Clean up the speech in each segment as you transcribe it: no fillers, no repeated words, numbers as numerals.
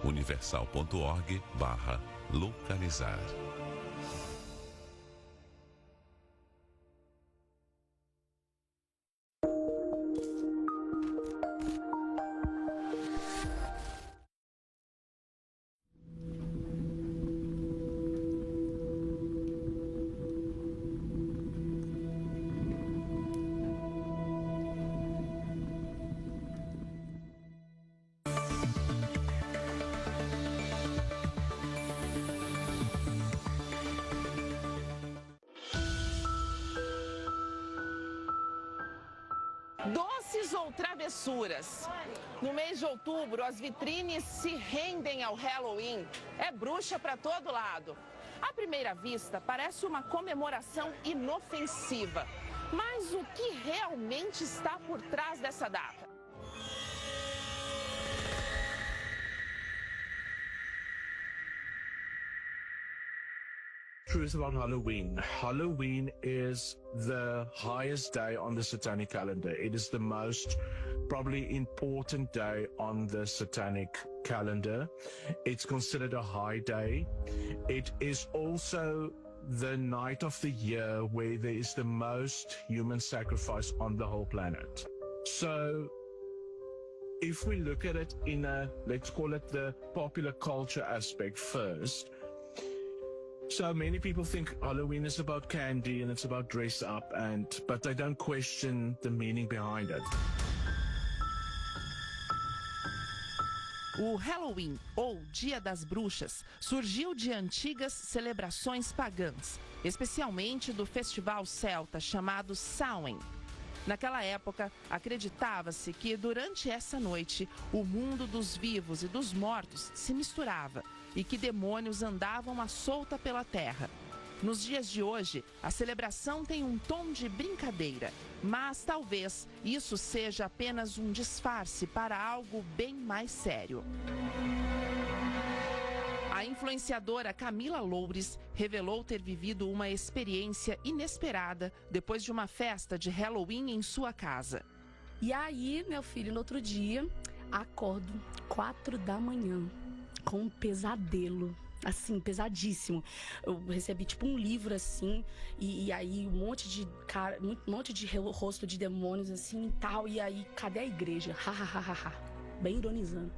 universal.org/localizar. Doces ou travessuras? No mês de outubro, as vitrines se rendem ao Halloween. É bruxa para todo lado. À primeira vista, parece uma comemoração inofensiva. Mas o que realmente está por trás dessa data? Truth about Halloween. Halloween is the highest day on the satanic calendar. It is the most probably important day on the satanic calendar. It's considered a high day. It is also the night of the year where there is the most human sacrifice on the whole planet. So if we look at it in a, let's call it the popular culture aspect first, so many people think Halloween is about candy and it's about dress up, but they don't question the meaning behind it. O Halloween, ou Dia das Bruxas, surgiu de antigas celebrações pagãs, especialmente do festival celta chamado Samhain. Naquela época, acreditava-se que durante essa noite, o mundo dos vivos e dos mortos se misturava e que demônios andavam à solta pela terra. Nos dias de hoje, a celebração tem um tom de brincadeira, mas talvez isso seja apenas um disfarce para algo bem mais sério. A influenciadora Camila Loures revelou ter vivido uma experiência inesperada depois de uma festa de Halloween em sua casa. E aí, meu filho, no outro dia, acordo 4 da manhã com um pesadelo. Assim, pesadíssimo. Eu recebi tipo um livro assim, e aí um monte de cara, um monte de rosto de demônios assim e tal. E aí, cadê a igreja? Bem ironizando.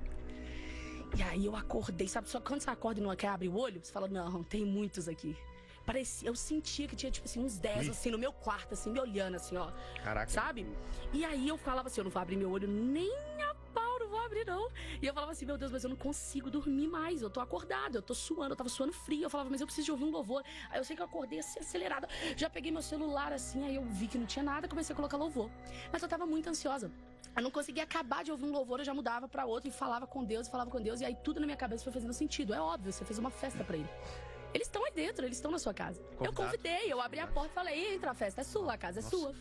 E aí eu acordei, sabe, só quando você acorda e não quer abrir o olho, você fala, não, tem muitos aqui. Parecia, eu sentia que tinha, tipo assim, uns 10, assim, no meu quarto, assim, me olhando, assim, ó. Caraca. Sabe? E aí eu falava assim, eu não vou abrir meu olho nem a pau, não vou abrir, não. E eu falava assim, meu Deus, mas eu não consigo dormir mais, eu tô acordada, eu tô suando, eu tava suando frio. Eu falava, mas eu preciso de ouvir um louvor. Aí eu sei que eu acordei assim, acelerada. Já peguei meu celular, assim, aí eu vi que não tinha nada, comecei a colocar louvor. Mas eu tava muito ansiosa. Eu não conseguia acabar de ouvir um louvor, eu já mudava pra outro e falava com Deus, e aí tudo na minha cabeça foi fazendo sentido. É óbvio, você fez uma festa pra ele. Eles estão aí dentro, eles estão na sua casa. Eu convidei, eu abri a porta e falei, entra, a festa é sua, a casa é sua.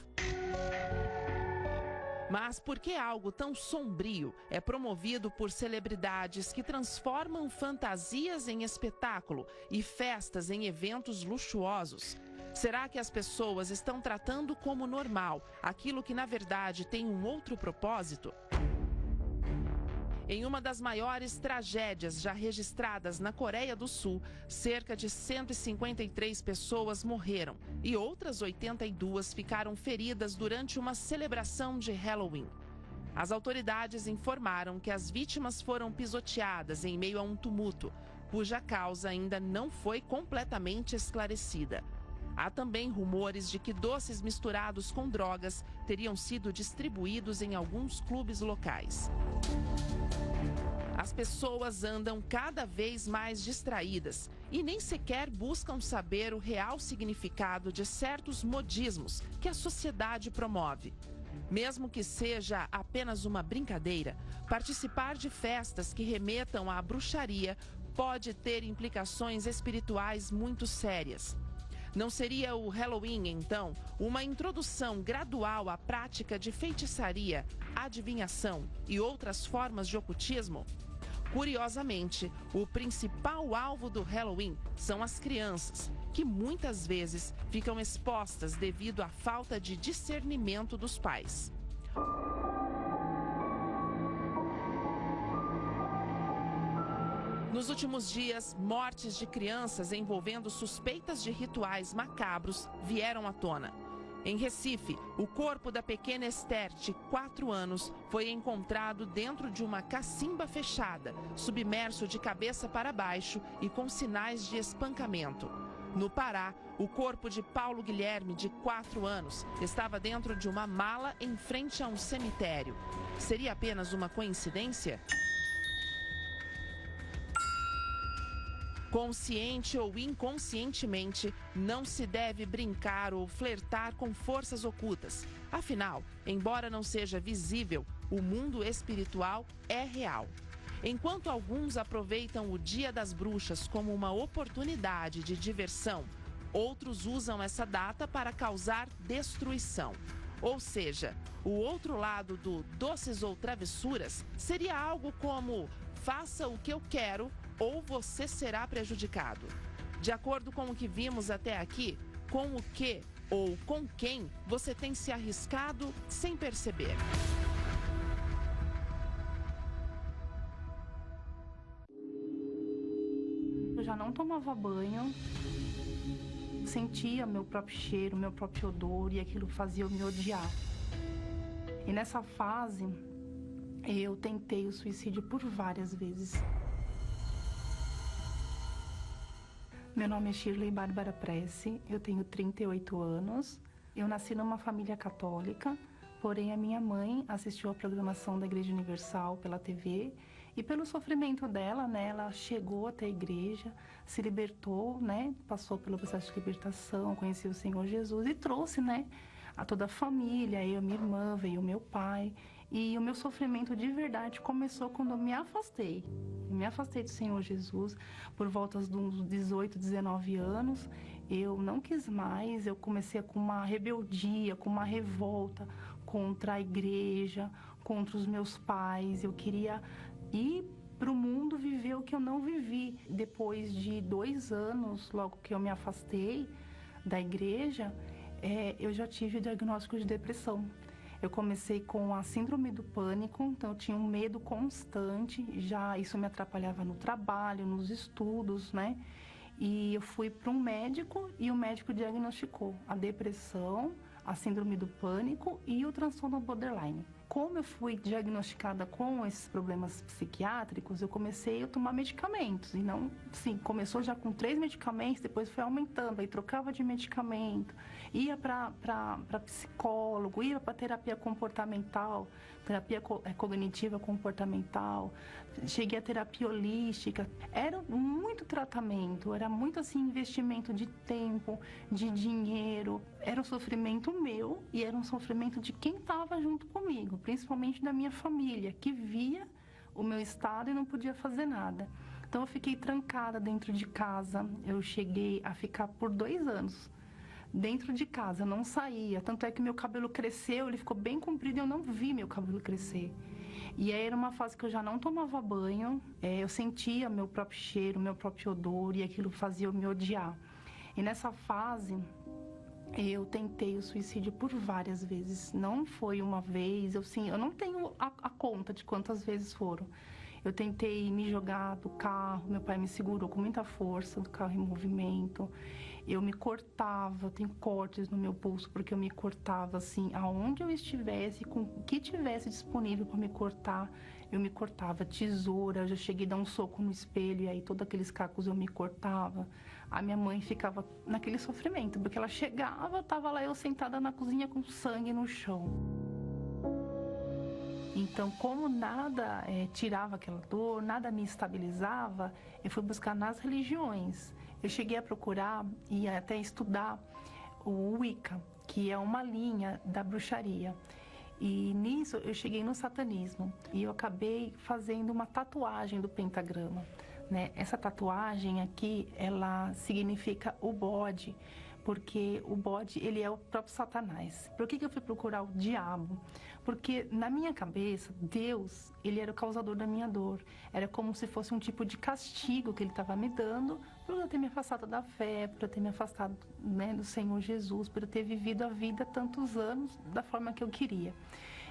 Mas por que algo tão sombrio é promovido por celebridades que transformam fantasias em espetáculo e festas em eventos luxuosos? Será que as pessoas estão tratando como normal aquilo que na verdade tem um outro propósito? Em uma das maiores tragédias já registradas na Coreia do Sul, cerca de 153 pessoas morreram e outras 82 ficaram feridas durante uma celebração de Halloween. As autoridades informaram que as vítimas foram pisoteadas em meio a um tumulto, cuja causa ainda não foi completamente esclarecida. Há também rumores de que doces misturados com drogas teriam sido distribuídos em alguns clubes locais. As pessoas andam cada vez mais distraídas e nem sequer buscam saber o real significado de certos modismos que a sociedade promove. Mesmo que seja apenas uma brincadeira, participar de festas que remetam à bruxaria pode ter implicações espirituais muito sérias. Não seria o Halloween, então, uma introdução gradual à prática de feitiçaria, adivinhação e outras formas de ocultismo? Curiosamente, o principal alvo do Halloween são as crianças, que muitas vezes ficam expostas devido à falta de discernimento dos pais. Nos últimos dias, mortes de crianças envolvendo suspeitas de rituais macabros vieram à tona. Em Recife, o corpo da pequena Esther, de 4 anos, foi encontrado dentro de uma cacimba fechada, submerso de cabeça para baixo e com sinais de espancamento. No Pará, o corpo de Paulo Guilherme, de 4 anos, estava dentro de uma mala em frente a um cemitério. Seria apenas uma coincidência? Consciente ou inconscientemente, não se deve brincar ou flertar com forças ocultas. Afinal, embora não seja visível, o mundo espiritual é real. Enquanto alguns aproveitam o Dia das Bruxas como uma oportunidade de diversão, outros usam essa data para causar destruição. Ou seja, o outro lado do doces ou travessuras seria algo como: faça o que eu quero ou você será prejudicado. De acordo com o que vimos até aqui, com o que ou com quem você tem se arriscado sem perceber? Eu já não tomava banho, sentia meu próprio cheiro, meu próprio odor, e aquilo fazia eu me odiar. E nessa fase, eu tentei o suicídio por várias vezes. Meu nome é Shirley Bárbara Prece, eu tenho 38 anos. Eu nasci numa família católica, porém a minha mãe assistiu à programação da Igreja Universal pela TV e pelo sofrimento dela, né, ela chegou até a igreja, se libertou, né, passou pelo processo de libertação, conheceu o Senhor Jesus e trouxe, né, a toda a família, eu, minha irmã, veio o meu pai. E o meu sofrimento de verdade começou quando eu me afastei. Eu me afastei do Senhor Jesus por volta dos 18, 19 anos. Eu não quis mais, eu comecei com uma rebeldia, com uma revolta contra a igreja, contra os meus pais. Eu queria ir para o mundo viver o que eu não vivi. Depois de 2 anos, logo que eu me afastei da igreja, eu já tive o diagnóstico de depressão. Eu comecei com a síndrome do pânico, então eu tinha um medo constante, já isso me atrapalhava no trabalho, nos estudos, né? E eu fui para um médico e o médico diagnosticou a depressão, a síndrome do pânico e o transtorno borderline. Como eu fui diagnosticada com esses problemas psiquiátricos, eu comecei a tomar medicamentos. E não, sim, começou já com 3 medicamentos, depois foi aumentando, aí trocava de medicamento, ia para psicólogo, ia para terapia comportamental, terapia cognitiva comportamental, cheguei a terapia holística. Era muito tratamento, era muito assim investimento de tempo, de dinheiro. Era um sofrimento meu e era um sofrimento de quem estava junto comigo, principalmente da minha família, que via o meu estado e não podia fazer nada. Então eu fiquei trancada dentro de casa, eu cheguei a ficar por 2 anos dentro de casa, eu não saía, tanto é que meu cabelo cresceu, ele ficou bem comprido e eu não vi meu cabelo crescer. E aí era uma fase que eu já não tomava banho, eu sentia meu próprio cheiro, meu próprio odor, e aquilo fazia eu me odiar. E nessa fase, eu tentei o suicídio por várias vezes, não foi uma vez, eu não tenho a conta de quantas vezes foram. Eu tentei me jogar do carro, meu pai me segurou com muita força do carro em movimento. Eu me cortava, eu tenho cortes no meu pulso, porque eu me cortava assim, aonde eu estivesse, com o que tivesse disponível para me cortar, eu me cortava. Tesoura, eu já cheguei a dar um soco no espelho e aí todos aqueles cacos eu me cortava. A minha mãe ficava naquele sofrimento, porque ela chegava, tava lá eu sentada na cozinha com sangue no chão. Então, como nada tirava aquela dor, nada me estabilizava, eu fui buscar nas religiões. Eu cheguei a procurar e até estudar o Wicca, que é uma linha da bruxaria. E nisso eu cheguei no satanismo e eu acabei fazendo uma tatuagem do pentagrama, né? Essa tatuagem aqui, ela significa o bode, porque o bode, ele é o próprio Satanás. Por que eu fui procurar o diabo? Porque na minha cabeça, Deus, ele era o causador da minha dor. Era como se fosse um tipo de castigo que ele estava me dando por eu ter me afastado da fé, por eu ter me afastado, né, do Senhor Jesus, por eu ter vivido a vida tantos anos da forma que eu queria.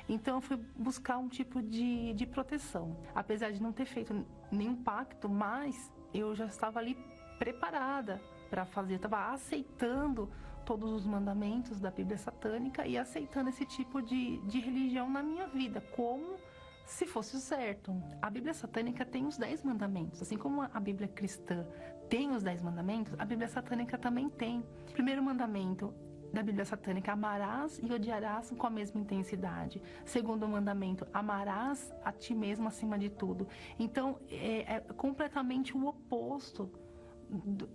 Então eu fui buscar um tipo de proteção. Apesar de não ter feito nenhum pacto, mas eu já estava ali preparada para fazer, estava aceitando todos os mandamentos da Bíblia satânica e aceitando esse tipo de religião na minha vida, como se fosse o certo. A Bíblia satânica tem os 10 mandamentos, assim como a Bíblia cristã tem os 10 mandamentos, a Bíblia satânica também tem. Primeiro mandamento da Bíblia satânica: amarás e odiarás com a mesma intensidade. Segundo mandamento: amarás a ti mesmo acima de tudo. Então, é completamente o oposto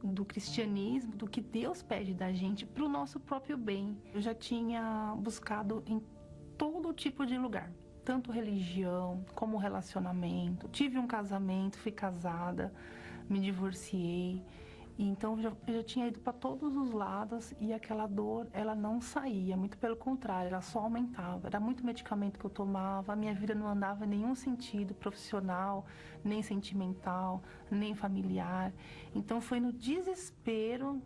do cristianismo, do que Deus pede da gente para o nosso próprio bem. Eu já tinha buscado em todo tipo de lugar, tanto religião como relacionamento. Tive um casamento, fui casada, me divorciei. Então eu já tinha ido para todos os lados e aquela dor, ela não saía, muito pelo contrário, ela só aumentava. Era muito medicamento que eu tomava, a minha vida não andava em nenhum sentido profissional, nem sentimental, nem familiar. Então foi no desespero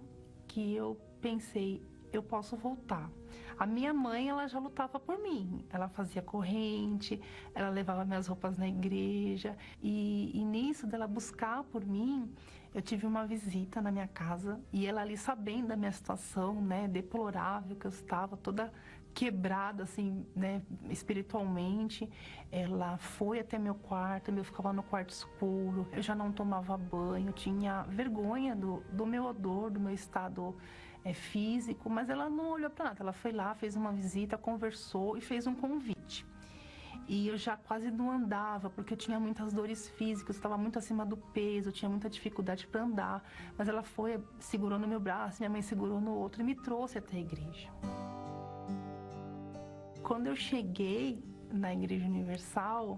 que eu pensei, eu posso voltar. A minha mãe, ela já lutava por mim. Ela fazia corrente, ela levava minhas roupas na igreja. E nisso dela buscar por mim, eu tive uma visita na minha casa. E ela ali, sabendo da minha situação, né, deplorável, que eu estava toda quebrada, assim, né, espiritualmente, ela foi até meu quarto, eu ficava no quarto escuro, eu já não tomava banho, eu tinha vergonha do meu odor, do meu estado físico, mas ela não olhou para nada. Ela foi lá, fez uma visita, conversou e fez um convite. E eu já quase não andava, porque eu tinha muitas dores físicas, eu estava muito acima do peso, eu tinha muita dificuldade para andar. Mas ela foi, segurou no meu braço, minha mãe segurou no outro e me trouxe até a igreja. Quando eu cheguei na Igreja Universal,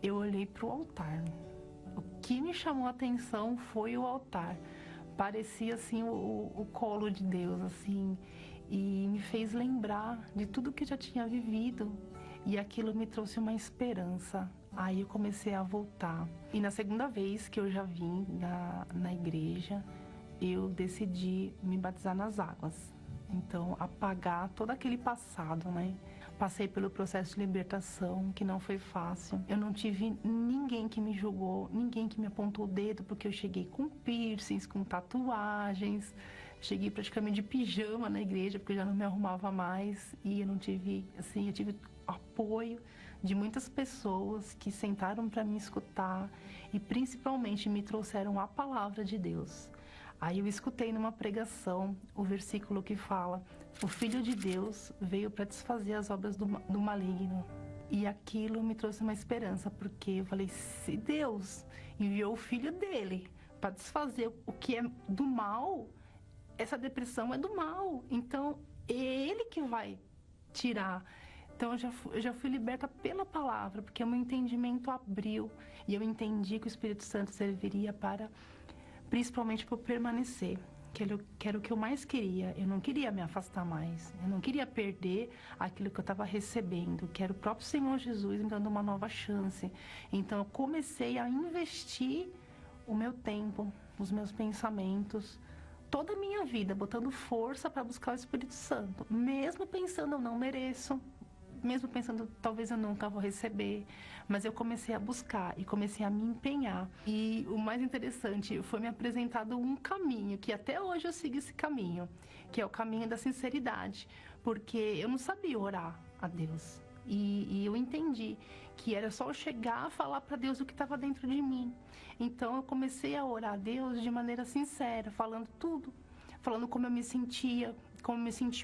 eu olhei para o altar. O que me chamou a atenção foi o altar. Parecia assim o colo de Deus, assim, e me fez lembrar de tudo que eu já tinha vivido, e aquilo me trouxe uma esperança. Aí eu comecei a voltar. E na segunda vez que eu já vim na igreja, eu decidi me batizar nas águas. Então, apagar todo aquele passado, né? Passei pelo processo de libertação, que não foi fácil. Eu não tive ninguém que me julgou, ninguém que me apontou o dedo, porque eu cheguei com piercings, com tatuagens. Cheguei praticamente de pijama na igreja, porque eu já não me arrumava mais. E eu não tive, assim, eu tive apoio de muitas pessoas que sentaram para me escutar e principalmente me trouxeram a palavra de Deus. Aí eu escutei numa pregação o versículo que fala: o Filho de Deus veio para desfazer as obras do maligno. E aquilo me trouxe uma esperança, porque eu falei, se Deus enviou o Filho dele para desfazer o que é do mal, essa depressão é do mal. Então, é Ele que vai tirar. Então, eu já fui liberta pela palavra, porque o meu entendimento abriu. E eu entendi que o Espírito Santo serviria para, principalmente para permanecer, que era o que eu mais queria. Eu não queria me afastar mais, eu não queria perder aquilo que eu estava recebendo, que era o próprio Senhor Jesus me dando uma nova chance. Então eu comecei a investir o meu tempo, os meus pensamentos, toda a minha vida, botando força para buscar o Espírito Santo, mesmo pensando eu não mereço, mesmo pensando talvez eu nunca vou receber, mas eu comecei a buscar e comecei a me empenhar. E o mais interessante, foi me apresentado um caminho, que até hoje eu sigo esse caminho, que é o caminho da sinceridade, porque eu não sabia orar a Deus. E eu entendi que era só eu chegar a falar para Deus o que estava dentro de mim. Então eu comecei a orar a Deus de maneira sincera, falando tudo, falando como eu me sentia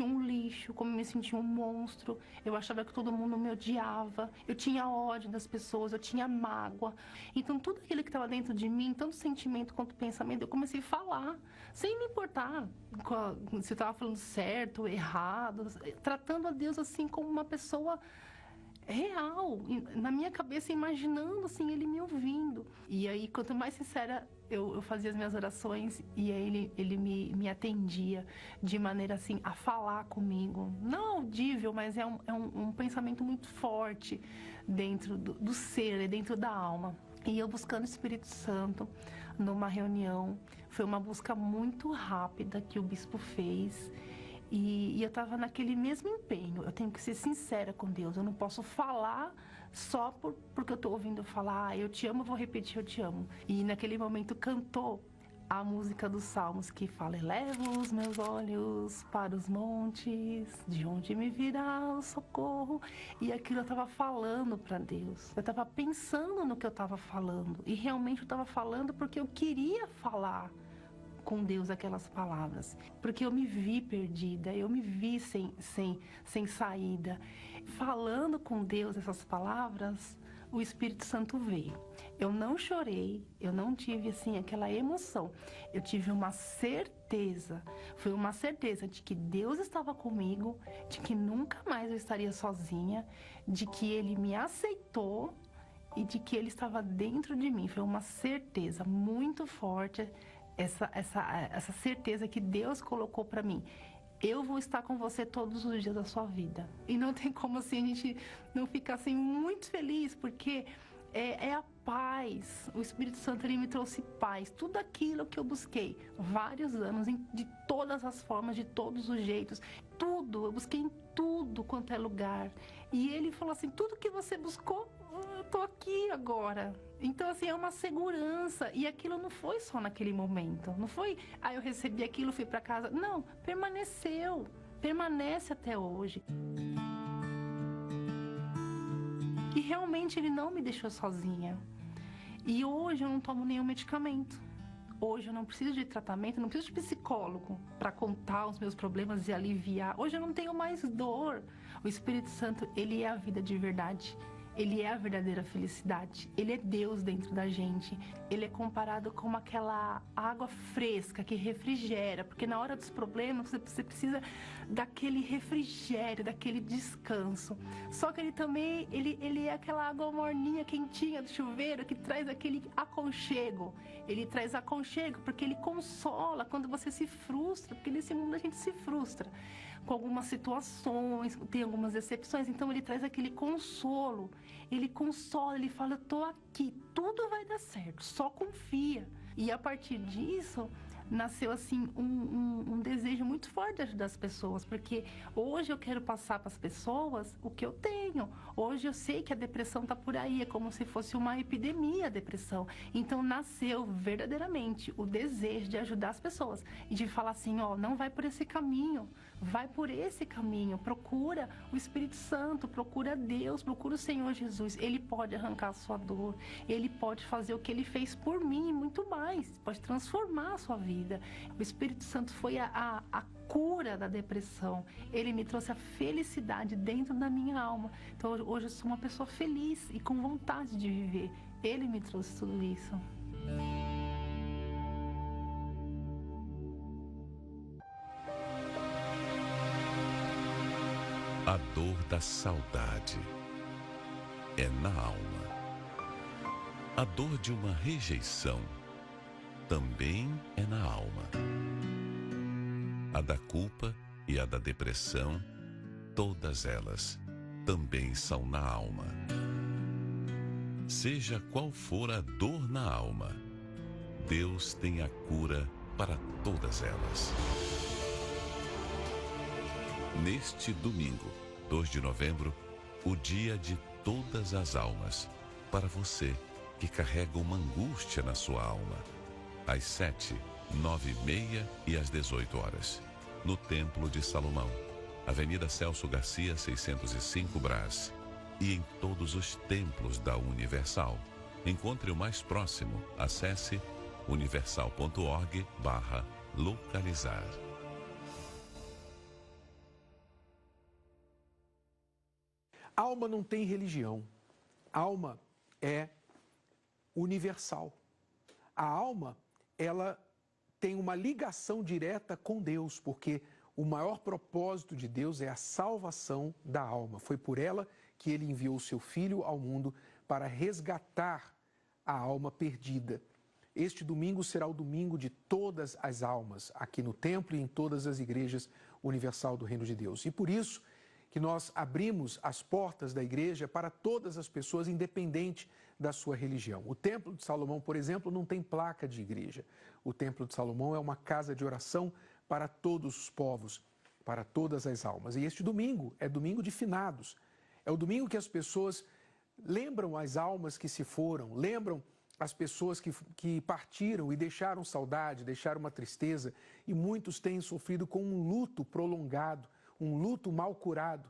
um lixo, como eu me sentia um monstro. Eu achava que todo mundo me odiava, eu tinha ódio das pessoas, eu tinha mágoa. Então tudo aquilo que estava dentro de mim, tanto sentimento quanto pensamento, eu comecei a falar, sem me importar se eu estava falando certo ou errado, tratando a Deus assim como uma pessoa real, na minha cabeça, imaginando assim, ele me ouvindo. E aí, quanto mais sincera eu fazia as minhas orações, e aí ele me atendia de maneira assim, a falar comigo, não audível, mas é um pensamento muito forte dentro do ser, dentro da alma. E eu buscando o Espírito Santo numa reunião, foi uma busca muito rápida que o bispo fez. E eu estava naquele mesmo empenho. Eu tenho que ser sincera com Deus. Eu não posso falar só porque eu estou ouvindo falar, eu te amo, eu vou repetir, eu te amo. E naquele momento cantou a música dos Salmos que fala: elevo os meus olhos para os montes, de onde me virá o socorro. E aquilo eu estava falando para Deus. Eu estava pensando no que eu estava falando. E realmente eu estava falando porque eu queria falar com Deus aquelas palavras, porque eu me vi perdida, eu me vi sem saída. Falando com Deus essas palavras, o Espírito Santo veio. Eu não chorei, eu não tive assim aquela emoção. Eu tive uma certeza, foi uma certeza de que Deus estava comigo, de que nunca mais eu estaria sozinha, de que Ele me aceitou e de que Ele estava dentro de mim. Foi uma certeza muito forte. Essa certeza que Deus colocou para mim. Eu vou estar com você todos os dias da sua vida. E não tem como assim a gente não ficar assim muito feliz, porque é a paz. O Espírito Santo, ele me trouxe paz. Tudo aquilo que eu busquei vários anos, de todas as formas, de todos os jeitos. Tudo, eu busquei em tudo quanto é lugar. E ele falou assim: tudo que você buscou, eu tô aqui agora. Então, assim, é uma segurança. E aquilo não foi só naquele momento. Não foi, eu recebi aquilo, fui para casa. Não, permaneceu. Permanece até hoje. E realmente ele não me deixou sozinha. E hoje eu não tomo nenhum medicamento. Hoje eu não preciso de tratamento, não preciso de psicólogo para contar os meus problemas e aliviar. Hoje eu não tenho mais dor. O Espírito Santo, ele é a vida de verdade. Ele é a verdadeira felicidade. Ele é Deus dentro da gente. Ele é comparado com aquela água fresca que refrigera. Porque na hora dos problemas você precisa daquele refrigério, daquele descanso. Só que ele também, ele é aquela água morninha, quentinha do chuveiro que traz aquele aconchego. Ele traz aconchego porque ele consola quando você se frustra. Porque nesse mundo a gente se frustra com algumas situações, tem algumas decepções, então ele traz aquele consolo, ele consola, ele fala: eu tô aqui, tudo vai dar certo, só confia. E a partir disso, nasceu assim um desejo muito forte de ajudar as pessoas, porque hoje eu quero passar para as pessoas o que eu tenho. Hoje eu sei que a depressão está por aí, é como se fosse uma epidemia a depressão. Então nasceu verdadeiramente o desejo de ajudar as pessoas e de falar assim: ó, não vai por esse caminho, vai por esse caminho, procura o Espírito Santo, procura Deus, procura o Senhor Jesus. Ele pode arrancar a sua dor, ele pode fazer o que ele fez por mim e muito mais, pode transformar a sua vida. O Espírito Santo foi a cura da depressão. Ele me trouxe a felicidade dentro da minha alma. Então hoje eu sou uma pessoa feliz e com vontade de viver. Ele me trouxe tudo isso. A dor da saudade é na alma. A dor de uma rejeição também é na alma. A da culpa e a da depressão, todas elas também são na alma. Seja qual for a dor na alma, Deus tem a cura para todas elas. Neste domingo, 2 de novembro, o dia de todas as almas, para você que carrega uma angústia na sua alma. Às 7, 9h30 e às 18 horas, no Templo de Salomão, Avenida Celso Garcia, 605 Brás, e em todos os templos da Universal. Encontre o mais próximo. Acesse universal.org/localizar. Alma não tem religião. Alma é universal. A alma, ela tem uma ligação direta com Deus, porque o maior propósito de Deus é a salvação da alma. Foi por ela que ele enviou o seu Filho ao mundo para resgatar a alma perdida. Este domingo será o domingo de todas as almas, aqui no templo e em todas as igrejas universal do Reino de Deus. E por isso que nós abrimos as portas da igreja para todas as pessoas, independente da sua religião. O Templo de Salomão, por exemplo, não tem placa de igreja. O Templo de Salomão é uma casa de oração para todos os povos. para todas as almas. E este domingo é domingo de finados. É o domingo que as pessoas lembram as almas que se foram, lembram as pessoas que partiram e deixaram saudade, deixaram uma tristeza, e muitos têm sofrido com um luto prolongado, um luto mal curado.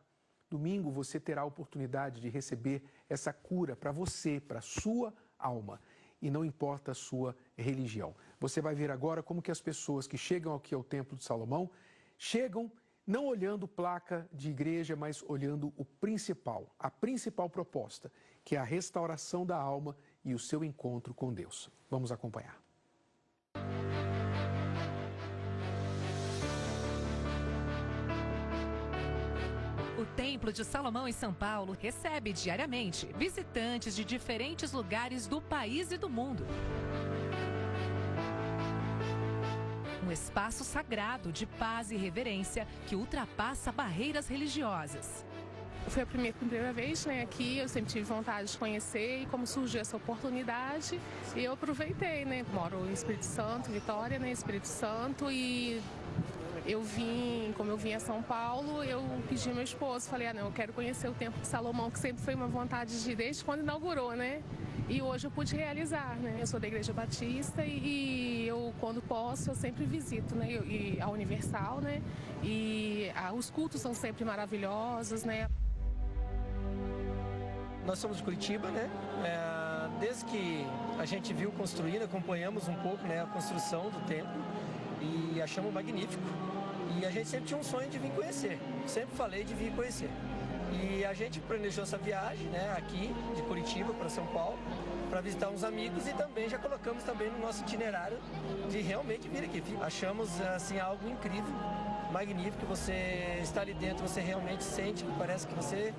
Domingo você terá a oportunidade de receber essa cura para você, para a sua alma, e não importa a sua religião. Você vai ver agora como que as pessoas que chegam aqui ao Templo de Salomão chegam não olhando placa de igreja, mas olhando o principal, a principal proposta, que é a restauração da alma e o seu encontro com Deus. Vamos acompanhar. O Templo de Salomão em São Paulo recebe diariamente visitantes de diferentes lugares do país e do mundo. Um espaço sagrado de paz e reverência que ultrapassa barreiras religiosas. Foi a primeira vez, né, aqui, eu sempre tive vontade de conhecer, e como surgiu essa oportunidade, eu aproveitei, né, moro em Espírito Santo, Vitória, né, Espírito Santo, e como eu vim a São Paulo, eu pedi ao meu esposo, falei, não, eu quero conhecer o Templo de Salomão, que sempre foi uma vontade desde quando inaugurou, né, e hoje eu pude realizar, né, eu sou da Igreja Batista e eu, quando posso, eu sempre visito, né, e a Universal, né, e os cultos são sempre maravilhosos, né. Nós somos de Curitiba, né? Desde que a gente viu construindo, acompanhamos um pouco, né, a construção do templo e achamos magnífico. E a gente sempre tinha um sonho de vir conhecer, sempre falei de vir conhecer. E a gente planejou essa viagem, né, aqui de Curitiba para São Paulo, para visitar uns amigos, e também já colocamos também no nosso itinerário de realmente vir aqui. Achamos assim algo incrível, magnífico. Você está ali dentro, você realmente sente que parece que você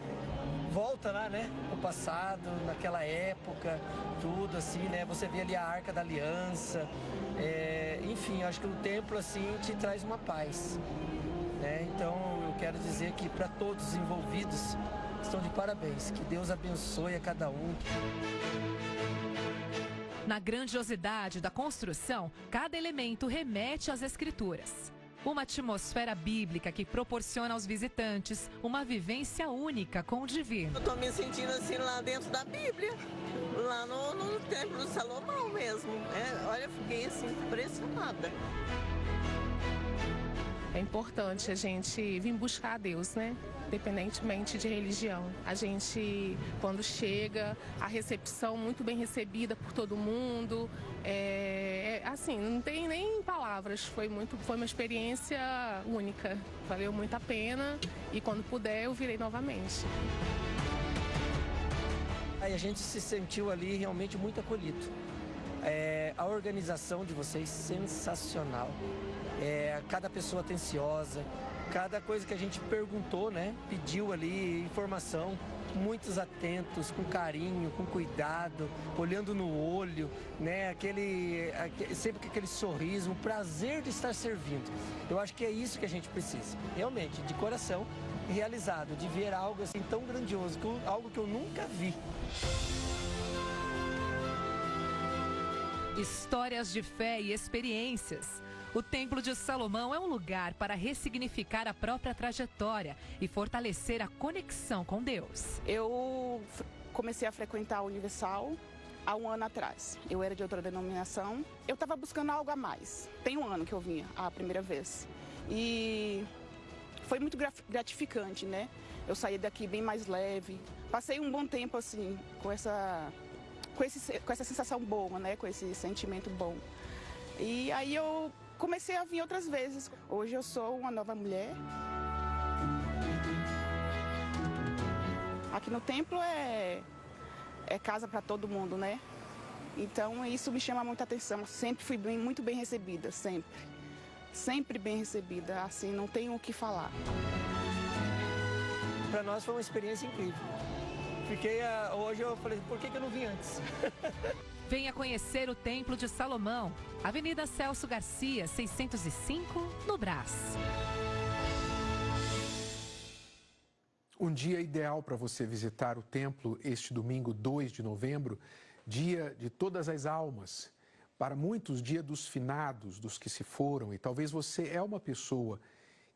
volta lá, né, o passado, naquela época, tudo assim, né, você vê ali a Arca da Aliança, enfim, acho que o templo, assim, te traz uma paz, né, então eu quero dizer que para todos os envolvidos, estão de parabéns, que Deus abençoe a cada um. Na grandiosidade da construção, cada elemento remete às Escrituras. Uma atmosfera bíblica que proporciona aos visitantes uma vivência única com o divino. Eu estou me sentindo assim lá dentro da Bíblia, lá no Templo de Salomão mesmo. Olha, eu fiquei assim impressionada. É importante a gente vir buscar a Deus, né? Independentemente de religião. A gente, quando chega, a recepção muito bem recebida por todo mundo. Assim, não tem nem palavras. Foi uma experiência única. Valeu muito a pena e quando puder eu virei novamente. Aí a gente se sentiu ali realmente muito acolhido. A organização de vocês sensacional. Cada pessoa atenciosa, cada coisa que a gente perguntou, né, pediu ali informação, muitos atentos, com carinho, com cuidado, olhando no olho, né, sempre com aquele sorriso, um prazer de estar servindo. Eu acho que é isso que a gente precisa, realmente, de coração realizado, de ver algo assim tão grandioso, algo que eu nunca vi. Histórias de fé e experiências. O Templo de Salomão é um lugar para ressignificar a própria trajetória e fortalecer a conexão com Deus. Eu comecei a frequentar a Universal há um ano atrás. Eu era de outra denominação. Eu estava buscando algo a mais. Tem um ano que eu vinha a primeira vez. E foi muito gratificante, né? Eu saí daqui bem mais leve. Passei um bom tempo assim, com essa sensação boa, né? Com esse sentimento bom. E aí eu comecei a vir outras vezes. Hoje eu sou uma nova mulher. Aqui no templo é casa para todo mundo, né? Então isso me chama muita atenção. Sempre fui muito bem recebida, sempre. Sempre bem recebida, assim, não tenho o que falar. Para nós foi uma experiência incrível. Hoje eu falei, por que eu não vim antes? Venha conhecer o Templo de Salomão, Avenida Celso Garcia, 605, no Brás. Um dia ideal para você visitar o templo este domingo 2 de novembro, dia de todas as almas. Para muitos, dia dos finados, dos que se foram. E talvez você é uma pessoa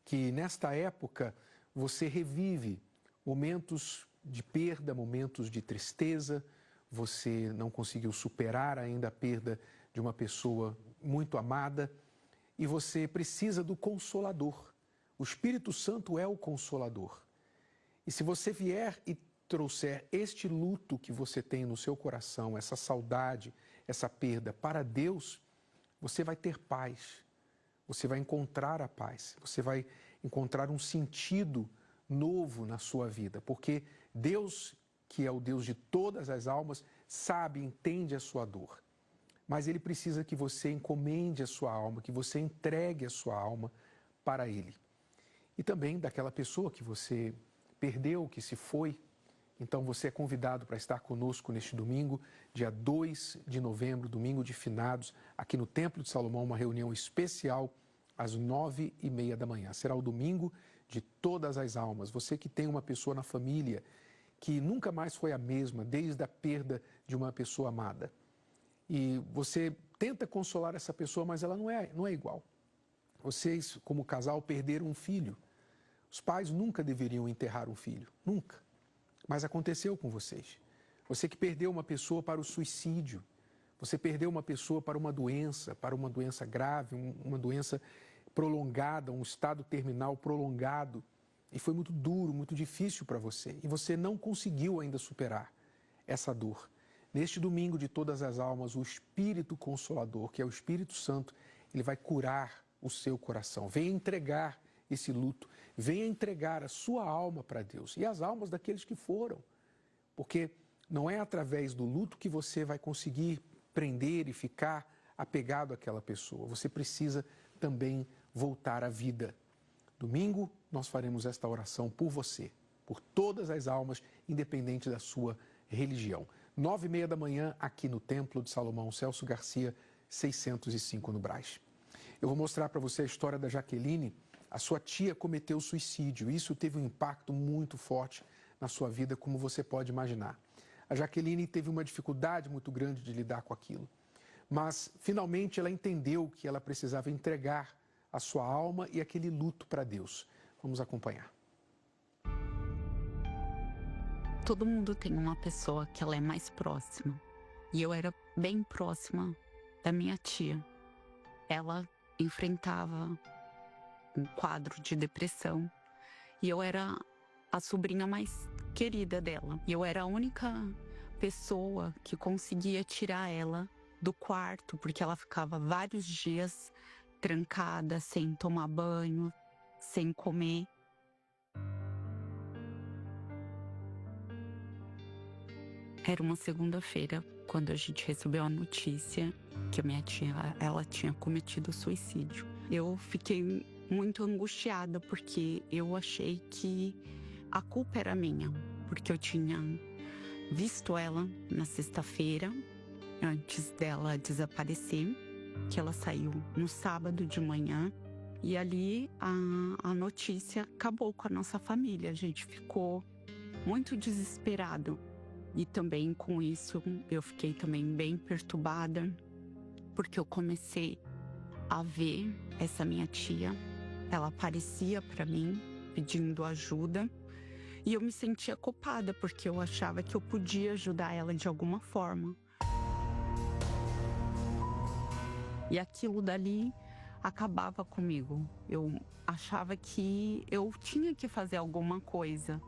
que nesta época você revive momentos de perda, momentos de tristeza, você não conseguiu superar ainda a perda de uma pessoa muito amada e você precisa do Consolador. O Espírito Santo é o Consolador. E se você vier e trouxer este luto que você tem no seu coração, essa saudade, essa perda para Deus, você vai ter paz, você vai encontrar a paz, você vai encontrar um sentido novo na sua vida, porque Deus, que é o Deus de todas as almas, sabe, entende a sua dor. Mas Ele precisa que você encomende a sua alma, que você entregue a sua alma para Ele. E também daquela pessoa que você perdeu, que se foi. Então você é convidado para estar conosco neste domingo, dia 2 de novembro, domingo de finados, aqui no Templo de Salomão, uma reunião especial às 9h30 da manhã. Será o domingo de todas as almas. Você que tem uma pessoa na família que nunca mais foi a mesma desde a perda de uma pessoa amada. E você tenta consolar essa pessoa, mas ela não é igual. Vocês, como casal, perderam um filho. Os pais nunca deveriam enterrar um filho, nunca. Mas aconteceu com vocês. Você que perdeu uma pessoa para o suicídio, você perdeu uma pessoa para uma doença grave, uma doença prolongada, um estado terminal prolongado. E foi muito duro, muito difícil para você. E você não conseguiu ainda superar essa dor. Neste domingo de todas as almas, o Espírito Consolador, que é o Espírito Santo, ele vai curar o seu coração. Venha entregar esse luto, venha entregar a sua alma para Deus e as almas daqueles que foram. Porque não é através do luto que você vai conseguir prender e ficar apegado àquela pessoa. Você precisa também voltar à vida. Domingo, nós faremos esta oração por você, por todas as almas, independente da sua religião. 9h30 da manhã, aqui no Templo de Salomão, Celso Garcia, 605 no Brás. Eu vou mostrar para você a história da Jaqueline. A sua tia cometeu suicídio. Isso teve um impacto muito forte na sua vida, como você pode imaginar. A Jaqueline teve uma dificuldade muito grande de lidar com aquilo. Mas, finalmente, ela entendeu que ela precisava entregar a sua alma e aquele luto para Deus. Vamos acompanhar. Todo mundo tem uma pessoa que ela é mais próxima. E eu era bem próxima da minha tia. Ela enfrentava um quadro de depressão. E eu era a sobrinha mais querida dela. E eu era a única pessoa que conseguia tirar ela do quarto, porque ela ficava vários dias trancada, sem tomar banho, sem comer. Era uma segunda-feira, quando a gente recebeu a notícia que a minha tia, ela tinha cometido suicídio. Eu fiquei muito angustiada, porque eu achei que a culpa era minha, porque eu tinha visto ela na sexta-feira, antes dela desaparecer, que ela saiu no sábado de manhã, e ali a notícia acabou com a nossa família. A gente ficou muito desesperado. E também com isso eu fiquei também bem perturbada, porque eu comecei a ver essa minha tia. Ela aparecia para mim pedindo ajuda e eu me sentia culpada, porque eu achava que eu podia ajudar ela de alguma forma. E aquilo dali acabava comigo. Eu achava que eu tinha que fazer alguma coisa.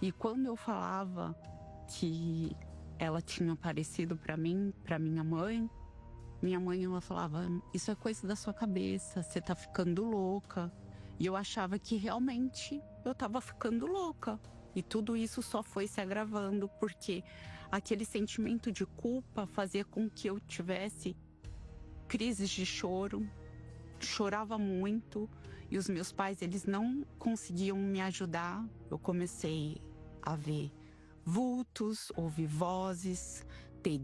E quando eu falava que ela tinha aparecido para mim, para minha mãe ela falava: isso é coisa da sua cabeça, você tá ficando louca. E eu achava que realmente eu tava ficando louca. E tudo isso só foi se agravando, porque aquele sentimento de culpa fazia com que eu tivesse crises de choro, chorava muito, e os meus pais, eles não conseguiam me ajudar. Eu comecei a ver vultos, ouvir vozes, ter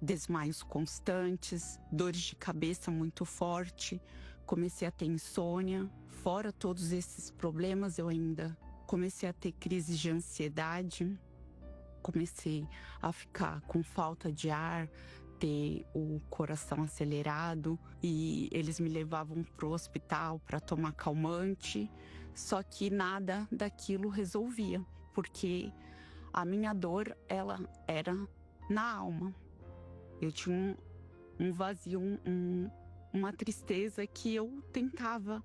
desmaios constantes, dores de cabeça muito forte, comecei a ter insônia. Fora todos esses problemas, eu ainda comecei a ter crises de ansiedade, comecei a ficar com falta de ar, ter o coração acelerado, e eles me levavam pro hospital para tomar calmante. Só que nada daquilo resolvia, porque a minha dor, ela era na alma. Eu tinha um vazio, uma tristeza que eu tentava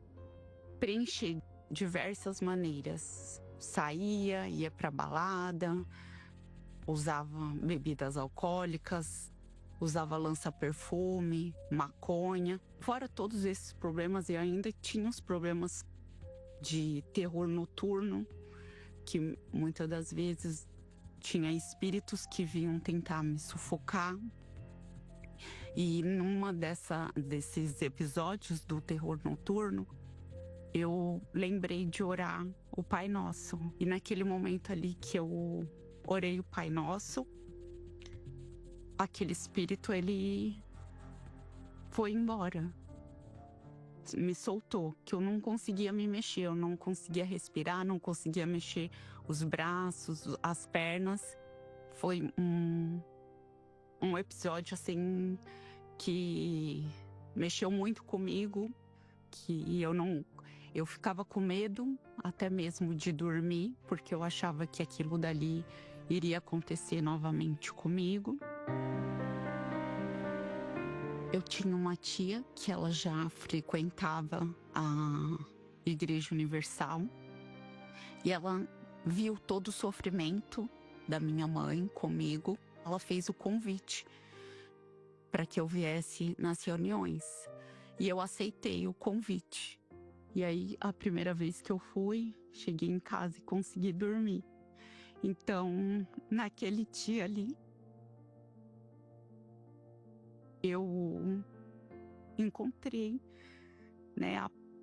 preencher de diversas maneiras. Saía, ia pra balada, usava bebidas alcoólicas, usava lança-perfume, maconha. Fora todos esses problemas, eu ainda tinha os problemas de terror noturno, que muitas das vezes tinha espíritos que vinham tentar me sufocar. E numa desses episódios do terror noturno, eu lembrei de orar o Pai Nosso. E naquele momento ali que eu orei o Pai Nosso, aquele espírito, ele foi embora. Me soltou, que eu não conseguia me mexer, eu não conseguia respirar, não conseguia mexer os braços, as pernas. Foi um episódio, assim, que mexeu muito comigo, que eu ficava com medo até mesmo de dormir, porque eu achava que aquilo dali iria acontecer novamente comigo. Eu tinha uma tia que ela já frequentava a Igreja Universal e ela viu todo o sofrimento da minha mãe comigo. Ela fez o convite para que eu viesse nas reuniões e eu aceitei o convite. E aí, a primeira vez que eu fui, cheguei em casa e consegui dormir. Então, naquele dia ali, eu encontrei, né,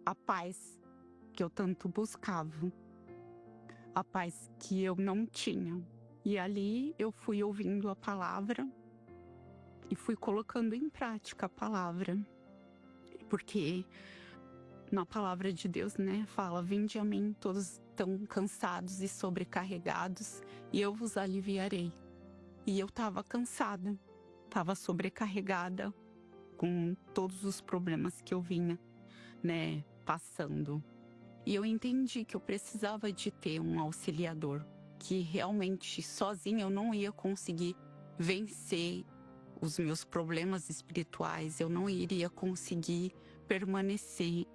a paz que eu tanto buscava, a paz que eu não tinha. E ali eu fui ouvindo a palavra e fui colocando em prática a palavra, porque na palavra de Deus, né, fala: vinde a mim todos estão cansados e sobrecarregados e eu vos aliviarei. E eu estava cansada, estava sobrecarregada com todos os problemas que eu vinha, né, passando. E eu entendi que eu precisava de ter um auxiliador, que realmente sozinha eu não ia conseguir vencer os meus problemas espirituais, eu não iria conseguir permanecer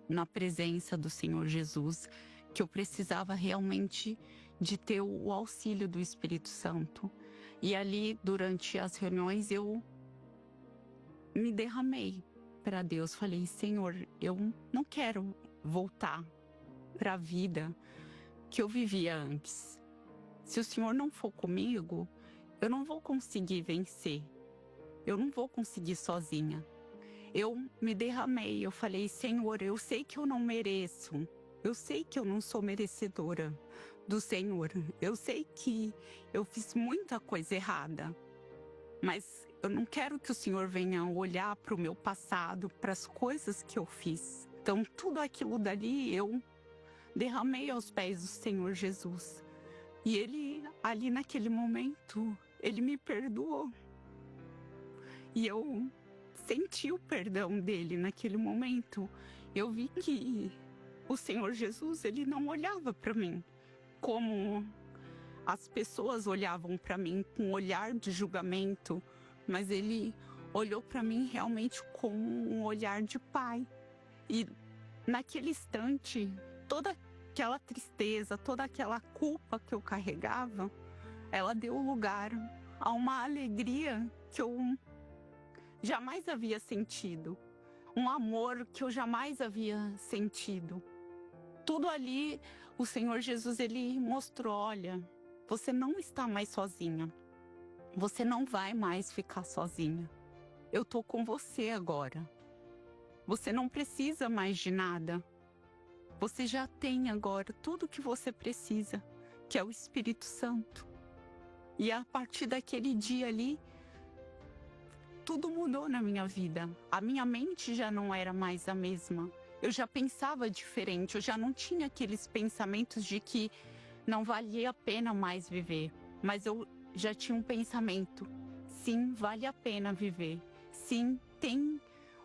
na presença do Senhor Jesus, que eu precisava realmente de ter o auxílio do Espírito Santo. E ali, durante as reuniões, eu me derramei para Deus. Falei: Senhor, eu não quero voltar para a vida que eu vivia antes. Se o Senhor não for comigo, eu não vou conseguir vencer. Eu não vou conseguir sozinha. Eu me derramei, eu falei: Senhor, eu sei que eu não mereço. Eu sei que eu não sou merecedora do Senhor. Eu sei que eu fiz muita coisa errada. Mas eu não quero que o Senhor venha olhar para o meu passado, para as coisas que eu fiz. Então, tudo aquilo dali eu derramei aos pés do Senhor Jesus. E Ele, ali naquele momento, Ele me perdoou. E eu senti o perdão dele naquele momento. Eu vi que o Senhor Jesus, Ele não olhava para mim como as pessoas olhavam para mim, com um olhar de julgamento, mas Ele olhou para mim realmente com um olhar de pai. E naquele instante, toda aquela tristeza, toda aquela culpa que eu carregava, ela deu lugar a uma alegria que eu jamais havia sentido, um amor que eu jamais havia sentido. Tudo ali, o Senhor Jesus, Ele mostrou: olha, você não está mais sozinha, você não vai mais ficar sozinha, eu tô com você agora, você não precisa mais de nada, você já tem agora tudo que você precisa, que é o Espírito Santo. E a partir daquele dia ali, tudo mudou na minha vida. A minha mente já não era mais a mesma. Eu já pensava diferente, eu já não tinha aqueles pensamentos de que não valia a pena mais viver. Mas eu já tinha um pensamento: sim, vale a pena viver. Sim, tem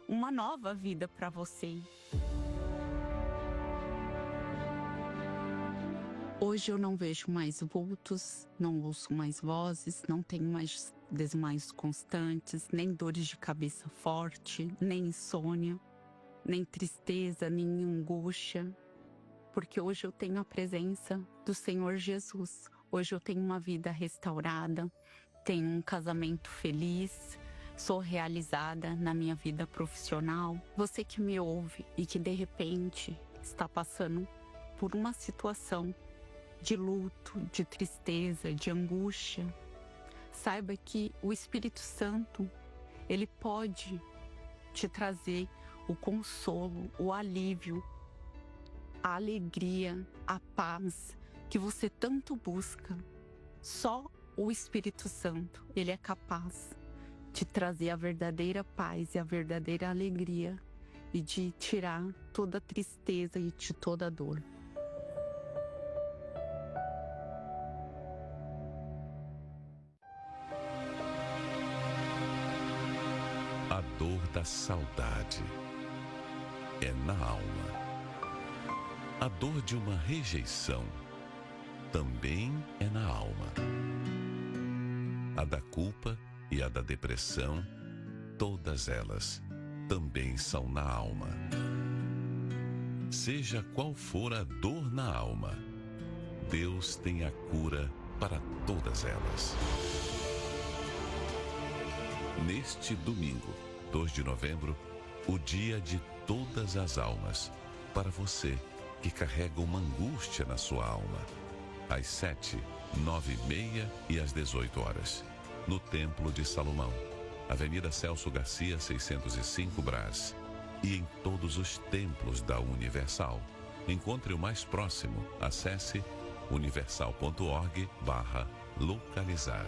uma nova vida para você. Hoje eu não vejo mais vultos, não ouço mais vozes, não tenho mais desmaios constantes, nem dores de cabeça forte, nem insônia, nem tristeza, nem angústia. Porque hoje eu tenho a presença do Senhor Jesus. Hoje eu tenho uma vida restaurada, tenho um casamento feliz, sou realizada na minha vida profissional. Você que me ouve e que de repente está passando por uma situação de luto, de tristeza, de angústia, saiba que o Espírito Santo, ele pode te trazer o consolo, o alívio, a alegria, a paz que você tanto busca. Só o Espírito Santo, ele é capaz de trazer a verdadeira paz e a verdadeira alegria e de tirar toda a tristeza e de toda a dor. A dor da saudade é na alma. A dor de uma rejeição também é na alma. A da culpa e a da depressão, todas elas também são na alma. Seja qual for a dor na alma, Deus tem a cura para todas elas. Neste domingo, 2 de novembro, o dia de todas as almas, para você que carrega uma angústia na sua alma. Às 7, 9h30 e às 18 horas, no Templo de Salomão, Avenida Celso Garcia, 605 Brás, e em todos os templos da Universal. Encontre o mais próximo. Acesse universal.org/localizar.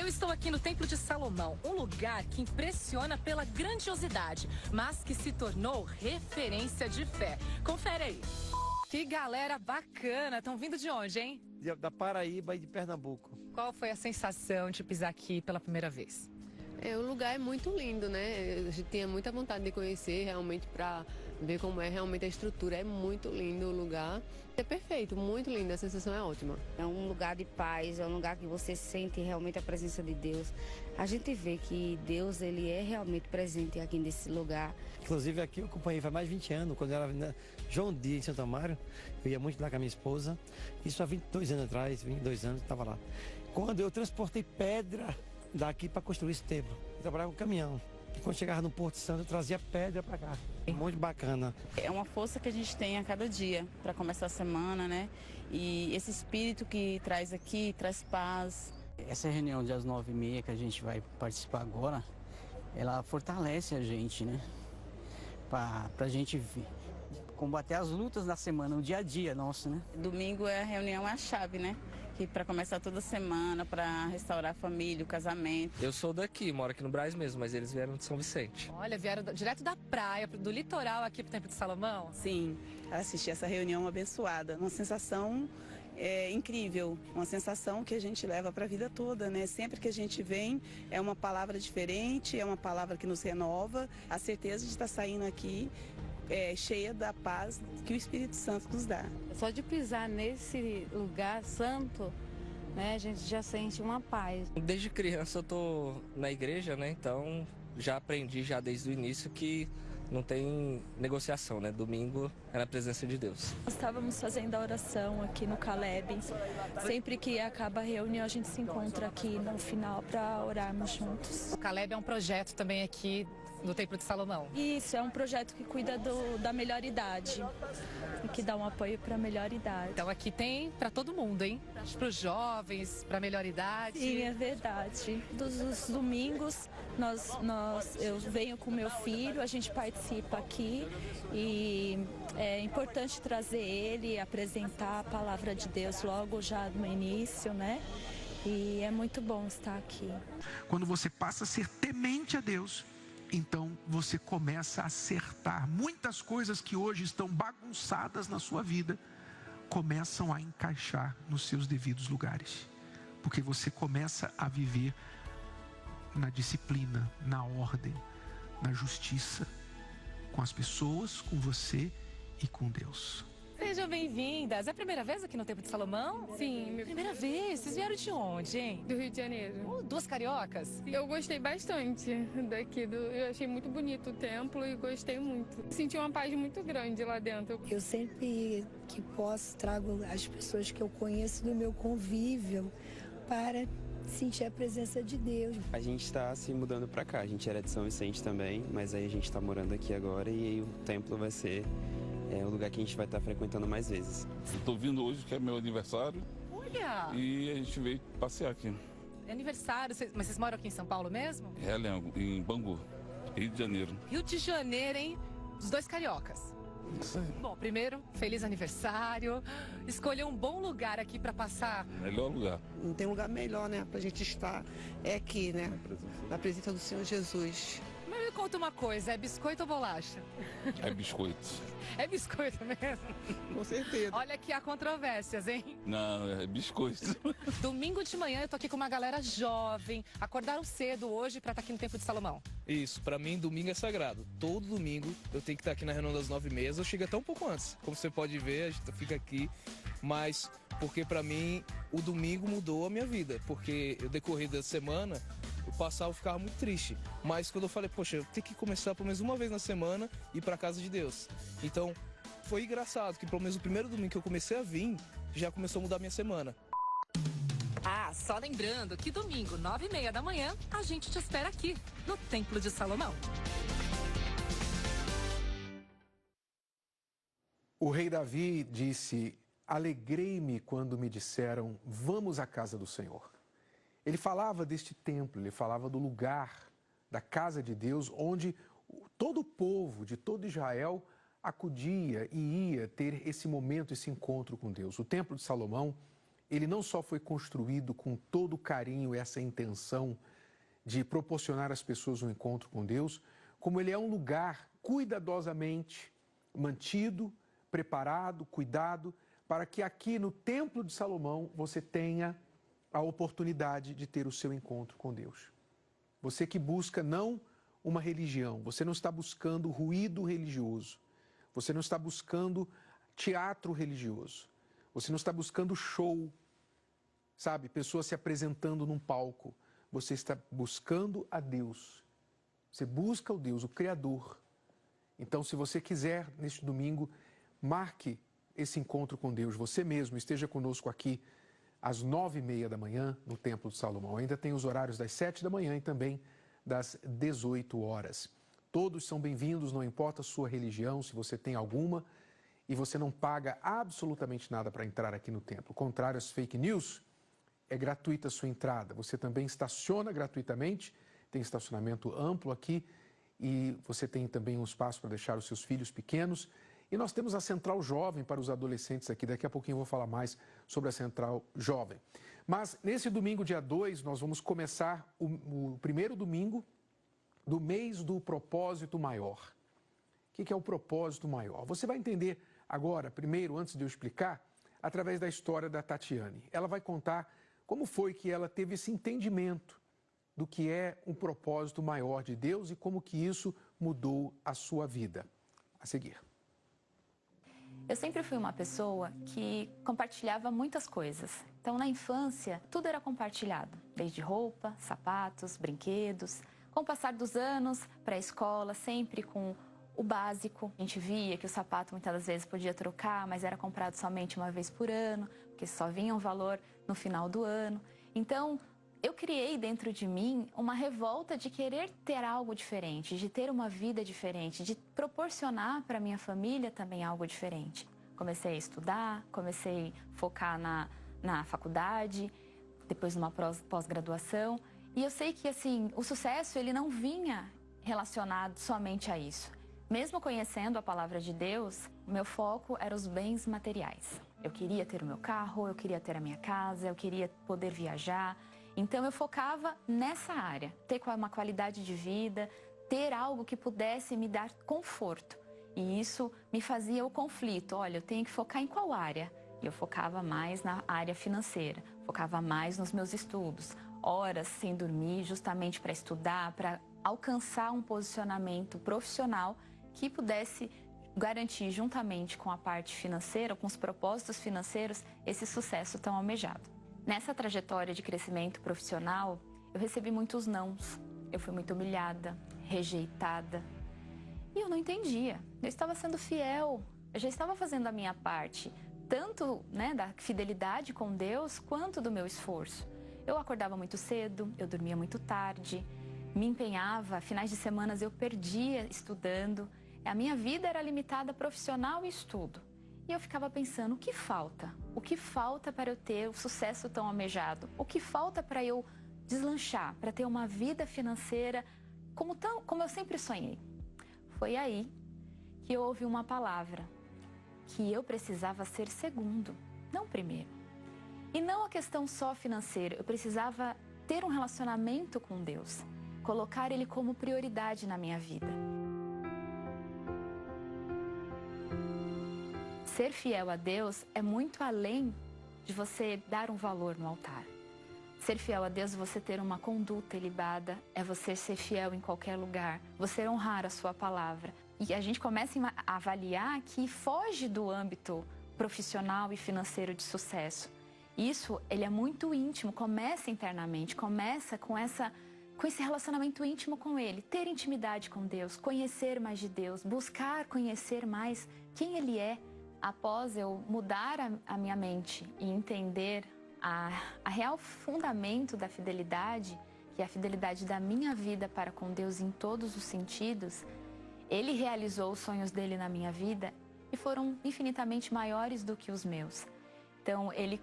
Estou aqui no Templo de Salomão, um lugar que impressiona pela grandiosidade, mas que se tornou referência de fé. Confere aí. Que galera bacana, estão vindo de onde, hein? Da Paraíba e de Pernambuco. Qual foi a sensação de pisar aqui pela primeira vez? O lugar é muito lindo, né? A gente tinha muita vontade de conhecer realmente para ver como é realmente a estrutura. É muito lindo o lugar. É perfeito, muito lindo, a sensação é ótima. É um lugar de paz, é um lugar que você sente realmente a presença de Deus. A gente vê que Deus, ele é realmente presente aqui nesse lugar. Inclusive aqui eu acompanhei faz mais de 20 anos, quando eu era na João Dia, em Santo Amaro. Eu ia muito lá com a minha esposa. Isso há 22 anos atrás, 22 anos, eu estava lá. Quando eu transportei pedra daqui para construir esse templo. Eu trabalhava com caminhão. E quando chegava no Porto Santo, eu trazia pedra para cá. Muito bacana. É uma força que a gente tem a cada dia para começar a semana, né? E esse espírito que traz aqui, traz paz. Essa reunião de às 9h30 que a gente vai participar agora, ela fortalece a gente, né? Para a gente combater as lutas da semana, o dia a dia nosso, né? Domingo a reunião é a chave, né? Para começar toda semana, para restaurar a família, o casamento. Eu sou daqui, moro aqui no Brás mesmo, mas eles vieram de São Vicente. Olha, vieram direto da praia, do litoral aqui pro Templo de Salomão? Sim, assisti essa reunião abençoada. Uma sensação incrível, uma sensação que a gente leva para a vida toda, né? Sempre que a gente vem, é uma palavra diferente, é uma palavra que nos renova. A certeza de estar saindo aqui cheia da paz que o Espírito Santo nos dá. Só de pisar nesse lugar santo, né, a gente já sente uma paz. Desde criança eu tô na igreja, né, então já aprendi já desde o início que não tem negociação, né? Domingo é na presença de Deus. Estávamos fazendo a oração aqui no Caleb. Sempre que acaba a reunião, a gente se encontra aqui no final para orarmos juntos. O Caleb é um projeto também aqui no Templo de Salomão. Isso, é um projeto que cuida da melhor idade e que dá um apoio para a melhor idade. Então aqui tem para todo mundo, hein? Para os jovens, para a melhor idade. Sim, é verdade. Todos os domingos eu venho com meu filho, a gente participa aqui e é importante trazer ele, apresentar a palavra de Deus logo já no início, né? E é muito bom estar aqui. Quando você passa a ser temente a Deus, então você começa a acertar. Muitas coisas que hoje estão bagunçadas na sua vida começam a encaixar nos seus devidos lugares. Porque você começa a viver na disciplina, na ordem, na justiça, com as pessoas, com você e com Deus. Sejam bem-vindas. É a primeira vez aqui no Templo de Salomão? Sim. Primeira vez? Vocês vieram de onde, hein? Do Rio de Janeiro. Duas cariocas? Eu gostei bastante daqui. Eu achei muito bonito o templo e gostei muito. Senti uma paz muito grande lá dentro. Eu sempre que posso trago as pessoas que eu conheço do meu convívio para sentir a presença de Deus. A gente está se mudando para cá. A gente era de São Vicente também, mas aí a gente está morando aqui agora e aí o templo vai ser o lugar que a gente vai estar frequentando mais vezes. Estou vindo hoje, que é meu aniversário. Olha! E a gente veio passear aqui. É aniversário, mas vocês moram aqui em São Paulo mesmo? Realengo, em Bangu, Rio de Janeiro. Rio de Janeiro, hein? Os dois cariocas. Isso aí. Bom, primeiro, feliz aniversário. Escolher um bom lugar aqui para passar. Melhor lugar. Não tem lugar melhor, né, pra gente estar. É aqui, né? Na presença do Senhor Jesus. Mas me conta uma coisa, é biscoito ou bolacha? É biscoito. É biscoito mesmo? Com certeza. Olha que há controvérsias, hein? Não, é biscoito. Domingo de manhã eu tô aqui com uma galera jovem. Acordaram cedo hoje pra estar aqui no Templo de Salomão. Isso, pra mim domingo é sagrado. Todo domingo eu tenho que estar aqui na reunião das 9h30. Eu chego até um pouco antes. Como você pode ver, a gente fica aqui. Mas porque pra mim o domingo mudou a minha vida. Porque eu decorri da semana, eu ficava muito triste. Mas quando eu falei, poxa, eu tenho que começar pelo menos uma vez na semana e ir pra casa de Deus. Então, foi engraçado que pelo menos o primeiro domingo que eu comecei a vir, já começou a mudar a minha semana. Ah, só lembrando que domingo, 9h30 da manhã, a gente te espera aqui, no Templo de Salomão. O rei Davi disse: alegrei-me quando me disseram, vamos à casa do Senhor. Ele falava deste templo, ele falava do lugar, da casa de Deus, onde todo o povo de todo Israel acudia e ia ter esse momento, esse encontro com Deus. O Templo de Salomão, ele não só foi construído com todo o carinho, essa intenção de proporcionar às pessoas um encontro com Deus, como ele é um lugar cuidadosamente mantido, preparado, cuidado, para que aqui no Templo de Salomão você tenha a oportunidade de ter o seu encontro com Deus. Você que busca não uma religião, você não está buscando ruído religioso, você não está buscando teatro religioso, você não está buscando show, sabe, pessoas se apresentando num palco. Você está buscando a Deus. Você busca o Deus, o Criador. Então, se você quiser, neste domingo, marque esse encontro com Deus. Você mesmo esteja conosco aqui às 9h30 da manhã no Templo de Salomão. Ainda tem os horários das 7 da manhã e também das 18 horas. Todos são bem-vindos, não importa a sua religião, se você tem alguma, e você não paga absolutamente nada para entrar aqui no templo. Contrário às fake news, é gratuita a sua entrada. Você também estaciona gratuitamente, tem estacionamento amplo aqui e você tem também um espaço para deixar os seus filhos pequenos. E nós temos a Central Jovem para os adolescentes aqui. Daqui a pouquinho eu vou falar mais sobre a Central Jovem. Mas nesse domingo, dia 2, nós vamos começar o primeiro domingo do mês do propósito maior. O que é o propósito maior? Você vai entender agora, primeiro, antes de eu explicar, através da história da Tatiane. Ela vai contar como foi que ela teve esse entendimento do que é um propósito maior de Deus e como que isso mudou a sua vida. A seguir. Eu sempre fui uma pessoa que compartilhava muitas coisas. Então, na infância, tudo era compartilhado, desde roupa, sapatos, brinquedos. Com o passar dos anos, para a escola, sempre com o básico. A gente via que o sapato muitas das vezes podia trocar, mas era comprado somente uma vez por ano, porque só vinha um valor no final do ano. Então, eu criei dentro de mim uma revolta de querer ter algo diferente, de ter uma vida diferente, de proporcionar para minha família também algo diferente. Comecei a estudar, comecei a focar na faculdade, depois numa pós-graduação. E eu sei que, assim, o sucesso, ele não vinha relacionado somente a isso. Mesmo conhecendo a palavra de Deus, o meu foco era os bens materiais. Eu queria ter o meu carro, eu queria ter a minha casa, eu queria poder viajar. Então, eu focava nessa área, ter uma qualidade de vida, ter algo que pudesse me dar conforto. E isso me fazia o conflito. Olha, eu tenho que focar em qual área? E eu focava mais na área financeira, focava mais nos meus estudos. horas sem dormir, justamente para estudar, para alcançar um posicionamento profissional que pudesse garantir, juntamente com a parte financeira, com os propósitos financeiros, esse sucesso tão almejado. Nessa trajetória de crescimento profissional, eu recebi muitos nãos. Eu fui muito humilhada, rejeitada. E eu não entendia. Eu estava sendo fiel, eu já estava fazendo a minha parte, tanto, né, da fidelidade com Deus, quanto do meu esforço. Eu acordava muito cedo, eu dormia muito tarde, me empenhava, finais de semana eu perdia estudando. A minha vida era limitada a profissional e estudo. E eu ficava pensando, o que falta? O que falta para eu ter o sucesso tão almejado? O que falta para eu deslanchar, para ter uma vida financeira como eu sempre sonhei? Foi aí que eu ouvi uma palavra, que eu precisava ser segundo, não primeiro. E não a questão só financeira, eu precisava ter um relacionamento com Deus, colocar Ele como prioridade na minha vida. Ser fiel a Deus é muito além de você dar um valor no altar. Ser fiel a Deus é você ter uma conduta ilibada, é você ser fiel em qualquer lugar, você honrar a sua palavra. E a gente começa a avaliar que foge do âmbito profissional e financeiro de sucesso. Isso, ele é muito íntimo, começa internamente, começa com esse relacionamento íntimo com Ele. Ter intimidade com Deus, conhecer mais de Deus, buscar conhecer mais quem Ele é. Após eu mudar a minha mente e entender a real fundamento da fidelidade, que é a fidelidade da minha vida para com Deus em todos os sentidos, Ele realizou os sonhos dele na minha vida e foram infinitamente maiores do que os meus. Então, Ele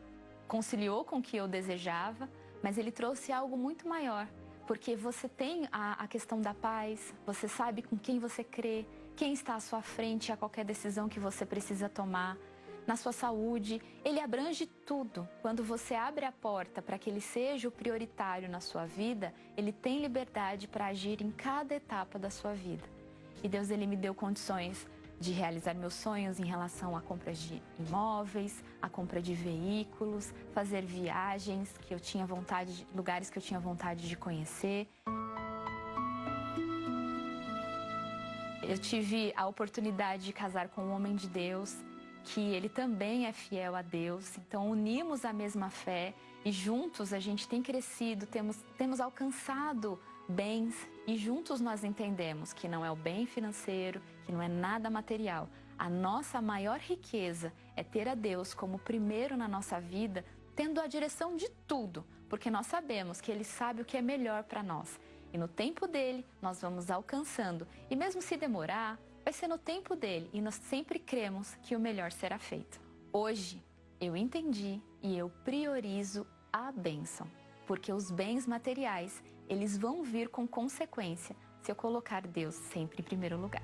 conciliou com o que eu desejava, mas Ele trouxe algo muito maior, porque você tem a questão da paz, você sabe com quem você crê, quem está à sua frente a qualquer decisão que você precisa tomar. Na sua saúde, Ele abrange tudo. Quando você abre a porta para que Ele seja o prioritário na sua vida, Ele tem liberdade para agir em cada etapa da sua vida. E Deus, Ele me deu condições de realizar meus sonhos em relação à compra de imóveis, à compra de veículos, fazer viagens que eu tinha vontade, lugares que eu tinha vontade de conhecer. Eu tive a oportunidade de casar com um homem de Deus, que ele também é fiel a Deus. Então, unimos a mesma fé e juntos a gente tem crescido, temos alcançado bens e juntos nós entendemos que não é o bem financeiro, que não é nada material. A nossa maior riqueza é ter a Deus como primeiro na nossa vida, tendo a direção de tudo, porque nós sabemos que Ele sabe o que é melhor para nós. E no tempo dele, nós vamos alcançando. E mesmo se demorar, vai ser no tempo dele. E nós sempre cremos que o melhor será feito. Hoje, eu entendi e eu priorizo a bênção. Porque os bens materiais, eles vão vir com consequência se eu colocar Deus sempre em primeiro lugar.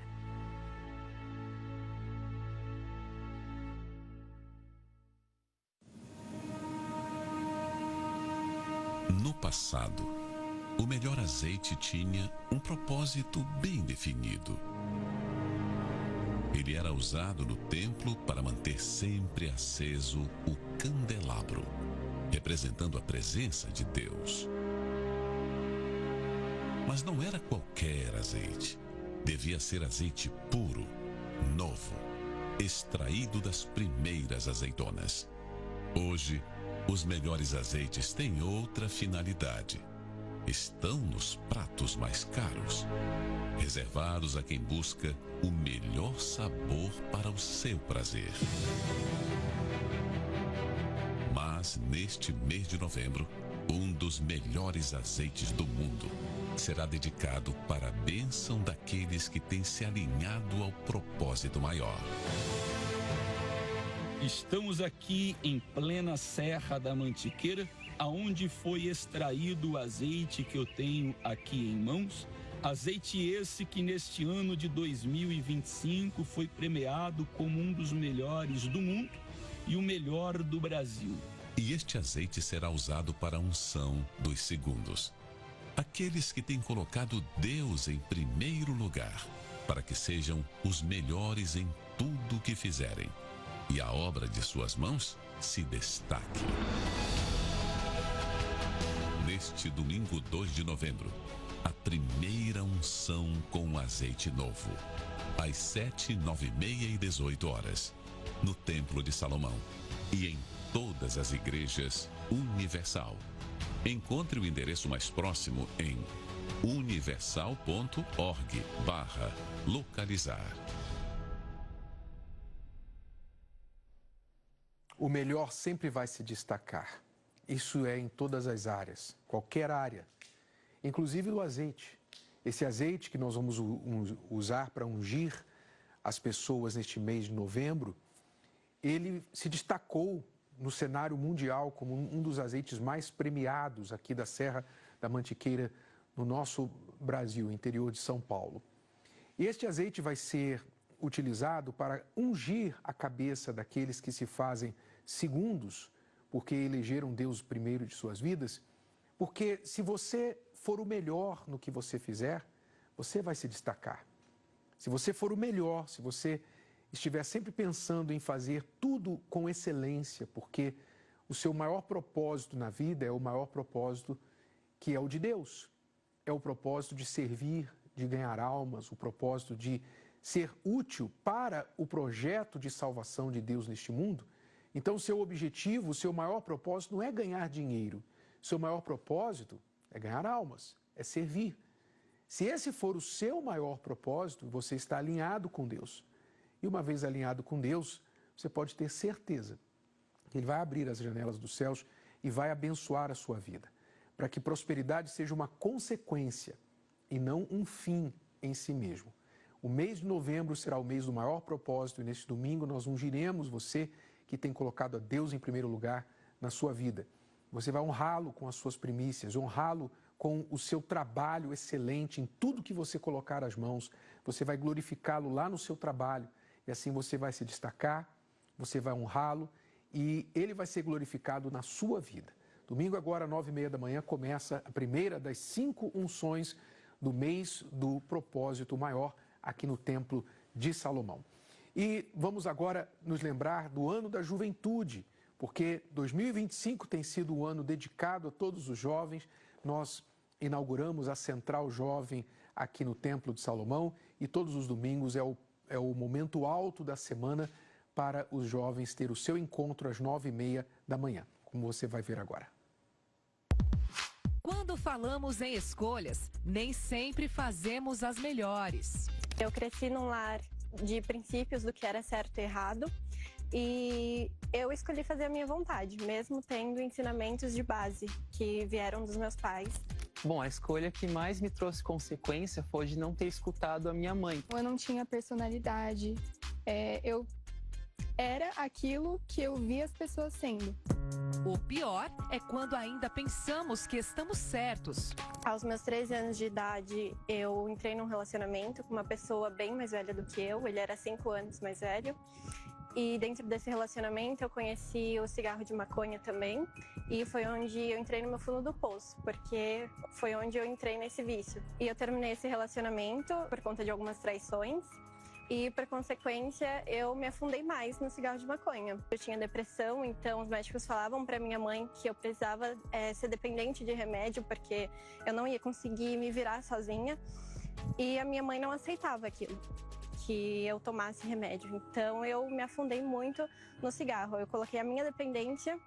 No passado, o melhor azeite tinha um propósito bem definido. Ele era usado no templo para manter sempre aceso o candelabro, representando a presença de Deus. Mas não era qualquer azeite. Devia ser azeite puro, novo, extraído das primeiras azeitonas. Hoje, os melhores azeites têm outra finalidade. Estão nos pratos mais caros, reservados a quem busca o melhor sabor para o seu prazer. Mas neste mês de novembro, um dos melhores azeites do mundo será dedicado para a bênção daqueles que têm se alinhado ao propósito maior. Estamos aqui em plena Serra da Mantiqueira, aonde foi extraído o azeite que eu tenho aqui em mãos. Azeite esse que neste ano de 2025 foi premiado como um dos melhores do mundo e o melhor do Brasil. E este azeite será usado para a unção dos segundos. Aqueles que têm colocado Deus em primeiro lugar, para que sejam os melhores em tudo que fizerem. E a obra de suas mãos se destaque. Neste domingo 2 de novembro, a primeira unção com azeite novo. Às 7, 9h30 e 18 horas, no Templo de Salomão e em todas as igrejas Universal. Encontre o endereço mais próximo em universal.org/localizar. O melhor sempre vai se destacar. Isso é em todas as áreas, qualquer área, inclusive do azeite. Esse azeite que nós vamos usar para ungir as pessoas neste mês de novembro, ele se destacou no cenário mundial como um dos azeites mais premiados aqui da Serra da Mantiqueira, no nosso Brasil, interior de São Paulo. E este azeite vai ser utilizado para ungir a cabeça daqueles que se fazem segundos, porque elegeram Deus primeiro de suas vidas, porque se você for o melhor no que você fizer, você vai se destacar. Se você for o melhor, se você estiver sempre pensando em fazer tudo com excelência, porque o seu maior propósito na vida é o maior propósito que é o de Deus. É o propósito de servir, de ganhar almas, o propósito de ser útil para o projeto de salvação de Deus neste mundo. Então, o seu objetivo, o seu maior propósito não é ganhar dinheiro. O seu maior propósito é ganhar almas, é servir. Se esse for o seu maior propósito, você está alinhado com Deus. E uma vez alinhado com Deus, você pode ter certeza que Ele vai abrir as janelas dos céus e vai abençoar a sua vida, para que prosperidade seja uma consequência e não um fim em si mesmo. O mês de novembro será o mês do maior propósito e neste domingo nós ungiremos você que tem colocado a Deus em primeiro lugar na sua vida. Você vai honrá-lo com as suas primícias, honrá-lo com o seu trabalho excelente em tudo que você colocar as mãos. Você vai glorificá-lo lá no seu trabalho e assim você vai se destacar, você vai honrá-lo e ele vai ser glorificado na sua vida. Domingo agora, 9h30 da manhã, começa a primeira das 5 unções do mês do propósito maior aqui no Templo de Salomão. E vamos agora nos lembrar do ano da juventude, porque 2025 tem sido um ano dedicado a todos os jovens. Nós inauguramos a Central Jovem aqui no Templo de Salomão e todos os domingos é o momento alto da semana para os jovens ter o seu encontro às 9h30 da manhã, como você vai ver agora. Quando falamos em escolhas, nem sempre fazemos as melhores. Eu cresci num lar de princípios do que era certo e errado e eu escolhi fazer a minha vontade, mesmo tendo ensinamentos de base que vieram dos meus pais. Bom, a escolha que mais me trouxe consequência foi de não ter escutado a minha mãe. Eu não tinha personalidade, eu era aquilo que eu via as pessoas sendo. O pior é quando ainda pensamos que estamos certos. Aos meus 13 anos de idade, eu entrei num relacionamento com uma pessoa bem mais velha do que eu. Ele era 5 anos mais velho. E dentro desse relacionamento eu conheci o cigarro de maconha também. E foi onde eu entrei no meu fundo do poço, porque foi onde eu entrei nesse vício. E eu terminei esse relacionamento por conta de algumas traições. E, por consequência, eu me afundei mais no cigarro de maconha. Eu tinha depressão, então os médicos falavam para minha mãe que eu precisava ser dependente de remédio, porque eu não ia conseguir me virar sozinha. E a minha mãe não aceitava aquilo, que eu tomasse remédio. Então eu me afundei muito no cigarro. Eu coloquei a minha dependência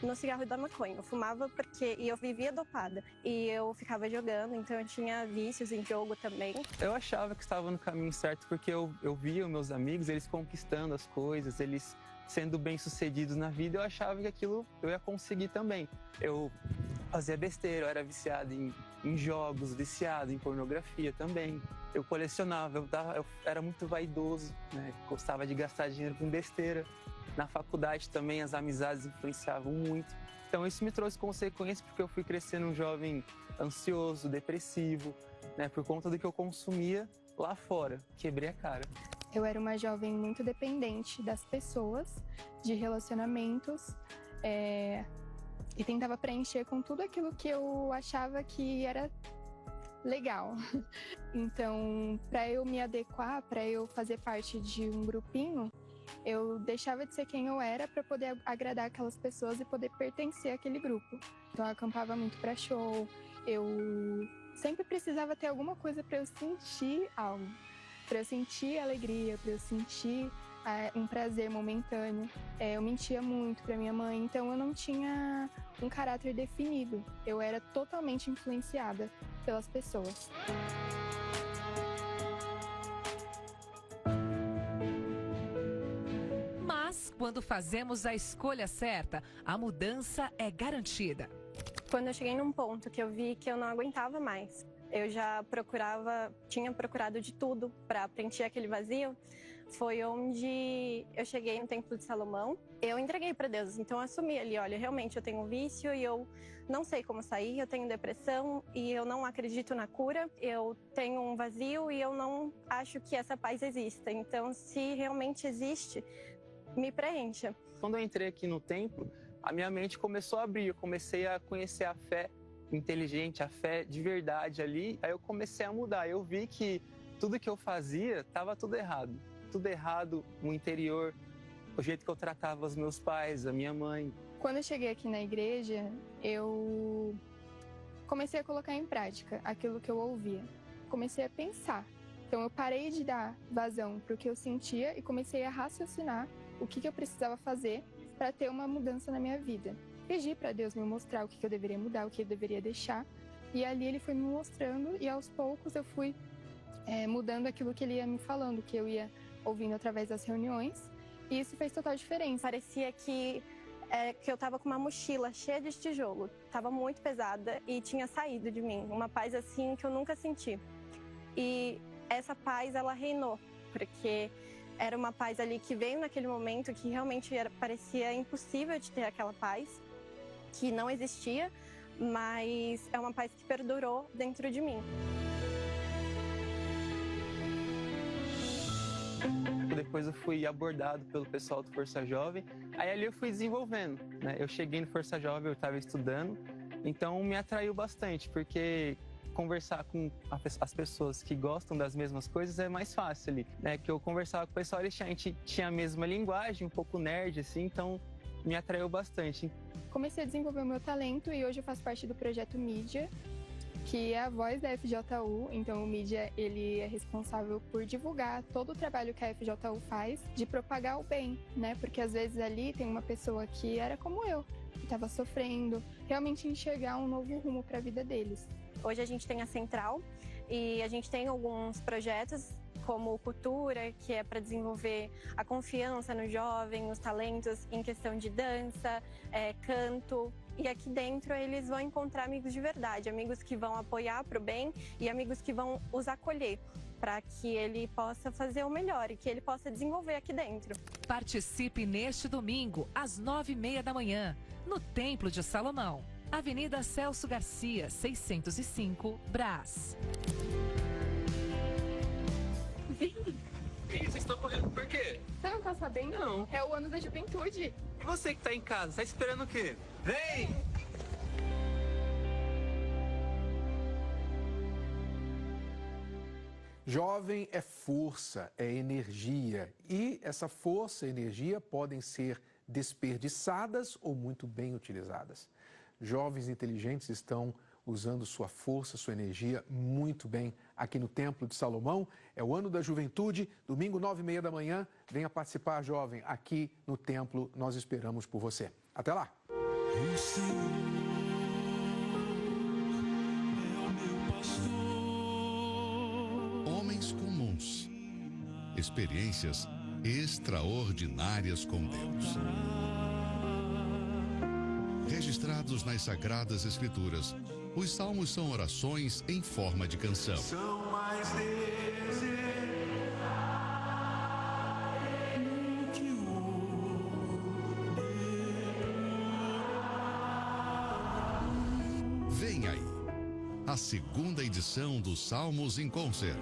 no cigarro da maconha. Eu fumava porque eu vivia dopada e eu ficava jogando, então eu tinha vícios em jogo também. Eu achava que estava no caminho certo porque eu via os meus amigos, eles conquistando as coisas, eles sendo bem-sucedidos na vida, eu achava que aquilo eu ia conseguir também. Eu fazia besteira, eu era viciado em jogos, viciado em pornografia também. Eu colecionava, eu era muito vaidoso, né? Gostava de gastar dinheiro com besteira. Na faculdade também as amizades influenciavam muito. Então isso me trouxe consequências porque eu fui crescendo um jovem ansioso, depressivo, né? Por conta do que eu consumia lá fora. Quebrei a cara. Eu era uma jovem muito dependente das pessoas, de relacionamentos, e tentava preencher com tudo aquilo que eu achava que era legal. Então, para eu me adequar, para eu fazer parte de um grupinho, eu deixava de ser quem eu era para poder agradar aquelas pessoas e poder pertencer àquele grupo. Então eu acampava muito para show, eu sempre precisava ter alguma coisa para eu sentir algo, para eu sentir alegria, para eu sentir um prazer momentâneo. Eu mentia muito para minha mãe, então eu não tinha um caráter definido. Eu era totalmente influenciada pelas pessoas. Mas quando fazemos a escolha certa, a mudança é garantida. Quando eu cheguei num ponto que eu vi que eu não aguentava mais, eu já tinha procurado de tudo para preencher aquele vazio, foi onde eu cheguei no Templo de Salomão. Eu entreguei para Deus, então eu assumi ali, olha, realmente eu tenho um vício e eu não sei como sair, eu tenho depressão e eu não acredito na cura, eu tenho um vazio e eu não acho que essa paz exista. Então, se realmente existe, me preencha. Quando eu entrei aqui no templo, a minha mente começou a abrir, eu comecei a conhecer a fé inteligente, a fé de verdade ali, aí eu comecei a mudar. Eu vi que tudo que eu fazia estava tudo errado no interior, o jeito que eu tratava os meus pais, a minha mãe. Quando eu cheguei aqui na igreja, eu comecei a colocar em prática aquilo que eu ouvia. Comecei a pensar. Então eu parei de dar vazão para o que eu sentia e comecei a raciocinar o que eu precisava fazer para ter uma mudança na minha vida. Pedi para Deus me mostrar o que eu deveria mudar, o que eu deveria deixar. E ali Ele foi me mostrando e aos poucos eu fui mudando aquilo que Ele ia me falando, que eu ia ouvindo através das reuniões. E isso fez total diferença. Parecia que eu estava com uma mochila cheia de tijolo. Estava muito pesada e tinha saído de mim. Uma paz assim que eu nunca senti. E essa paz, ela reinou. Porque era uma paz ali que veio naquele momento que realmente parecia impossível de ter aquela paz. Que não existia, mas é uma paz que perdurou dentro de mim. Depois eu fui abordado pelo pessoal do Força Jovem, aí ali eu fui desenvolvendo, né? Eu cheguei no Força Jovem, eu estava estudando, então me atraiu bastante, porque conversar com as pessoas que gostam das mesmas coisas é mais fácil ali, né? Que eu conversava com o pessoal, a gente tinha a mesma linguagem, um pouco nerd, assim, então me atraiu bastante. Comecei a desenvolver o meu talento e hoje eu faço parte do projeto Mídia, que é a voz da FJU. Então o Mídia, ele é responsável por divulgar todo o trabalho que a FJU faz, de propagar o bem, né? Porque às vezes ali tem uma pessoa que era como eu, que estava sofrendo, realmente enxergar um novo rumo para a vida deles. Hoje a gente tem a Central e a gente tem alguns projetos como Cultura, que é para desenvolver a confiança no jovem, os talentos em questão de dança, canto. E aqui dentro eles vão encontrar amigos de verdade, amigos que vão apoiar para o bem e amigos que vão os acolher para que ele possa fazer o melhor e que ele possa desenvolver aqui dentro. Participe neste domingo, às 9h30 da manhã, no Templo de Salomão, Avenida Celso Garcia, 605, Brás. Vocês estão correndo por quê? Você não tá sabendo? Não. É o ano da juventude. E você que tá em casa, tá esperando o quê? Vem! Jovem é força, é energia. E essa força e energia podem ser desperdiçadas ou muito bem utilizadas. Jovens inteligentes estão usando sua força, sua energia muito bem aqui no Templo de Salomão. É o ano da juventude, domingo 9h30 da manhã. Venha participar, jovem, aqui no Templo. Nós esperamos por você. Até lá! O Senhor é o meu pastor. Homens comuns. Experiências extraordinárias com Deus. Registrados nas Sagradas Escrituras, os salmos são orações em forma de canção. São mais desejáveis que o Vem aí, a segunda edição dos Salmos em Concert.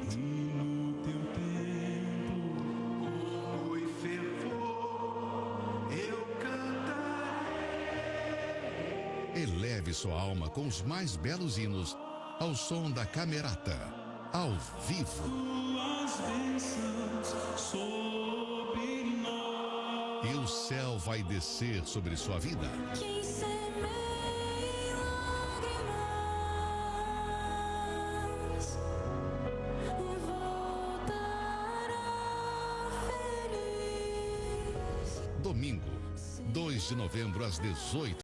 no teu tempo, e fervor, eu cantarei. Eleve sua alma com os mais belos hinos ao som da Camerata, ao vivo. Tuas bênçãos sobre nós. o céu vai descer sobre sua vida? Quem semeia lágrimas voltará feliz. Domingo, 2 de novembro, às 18h.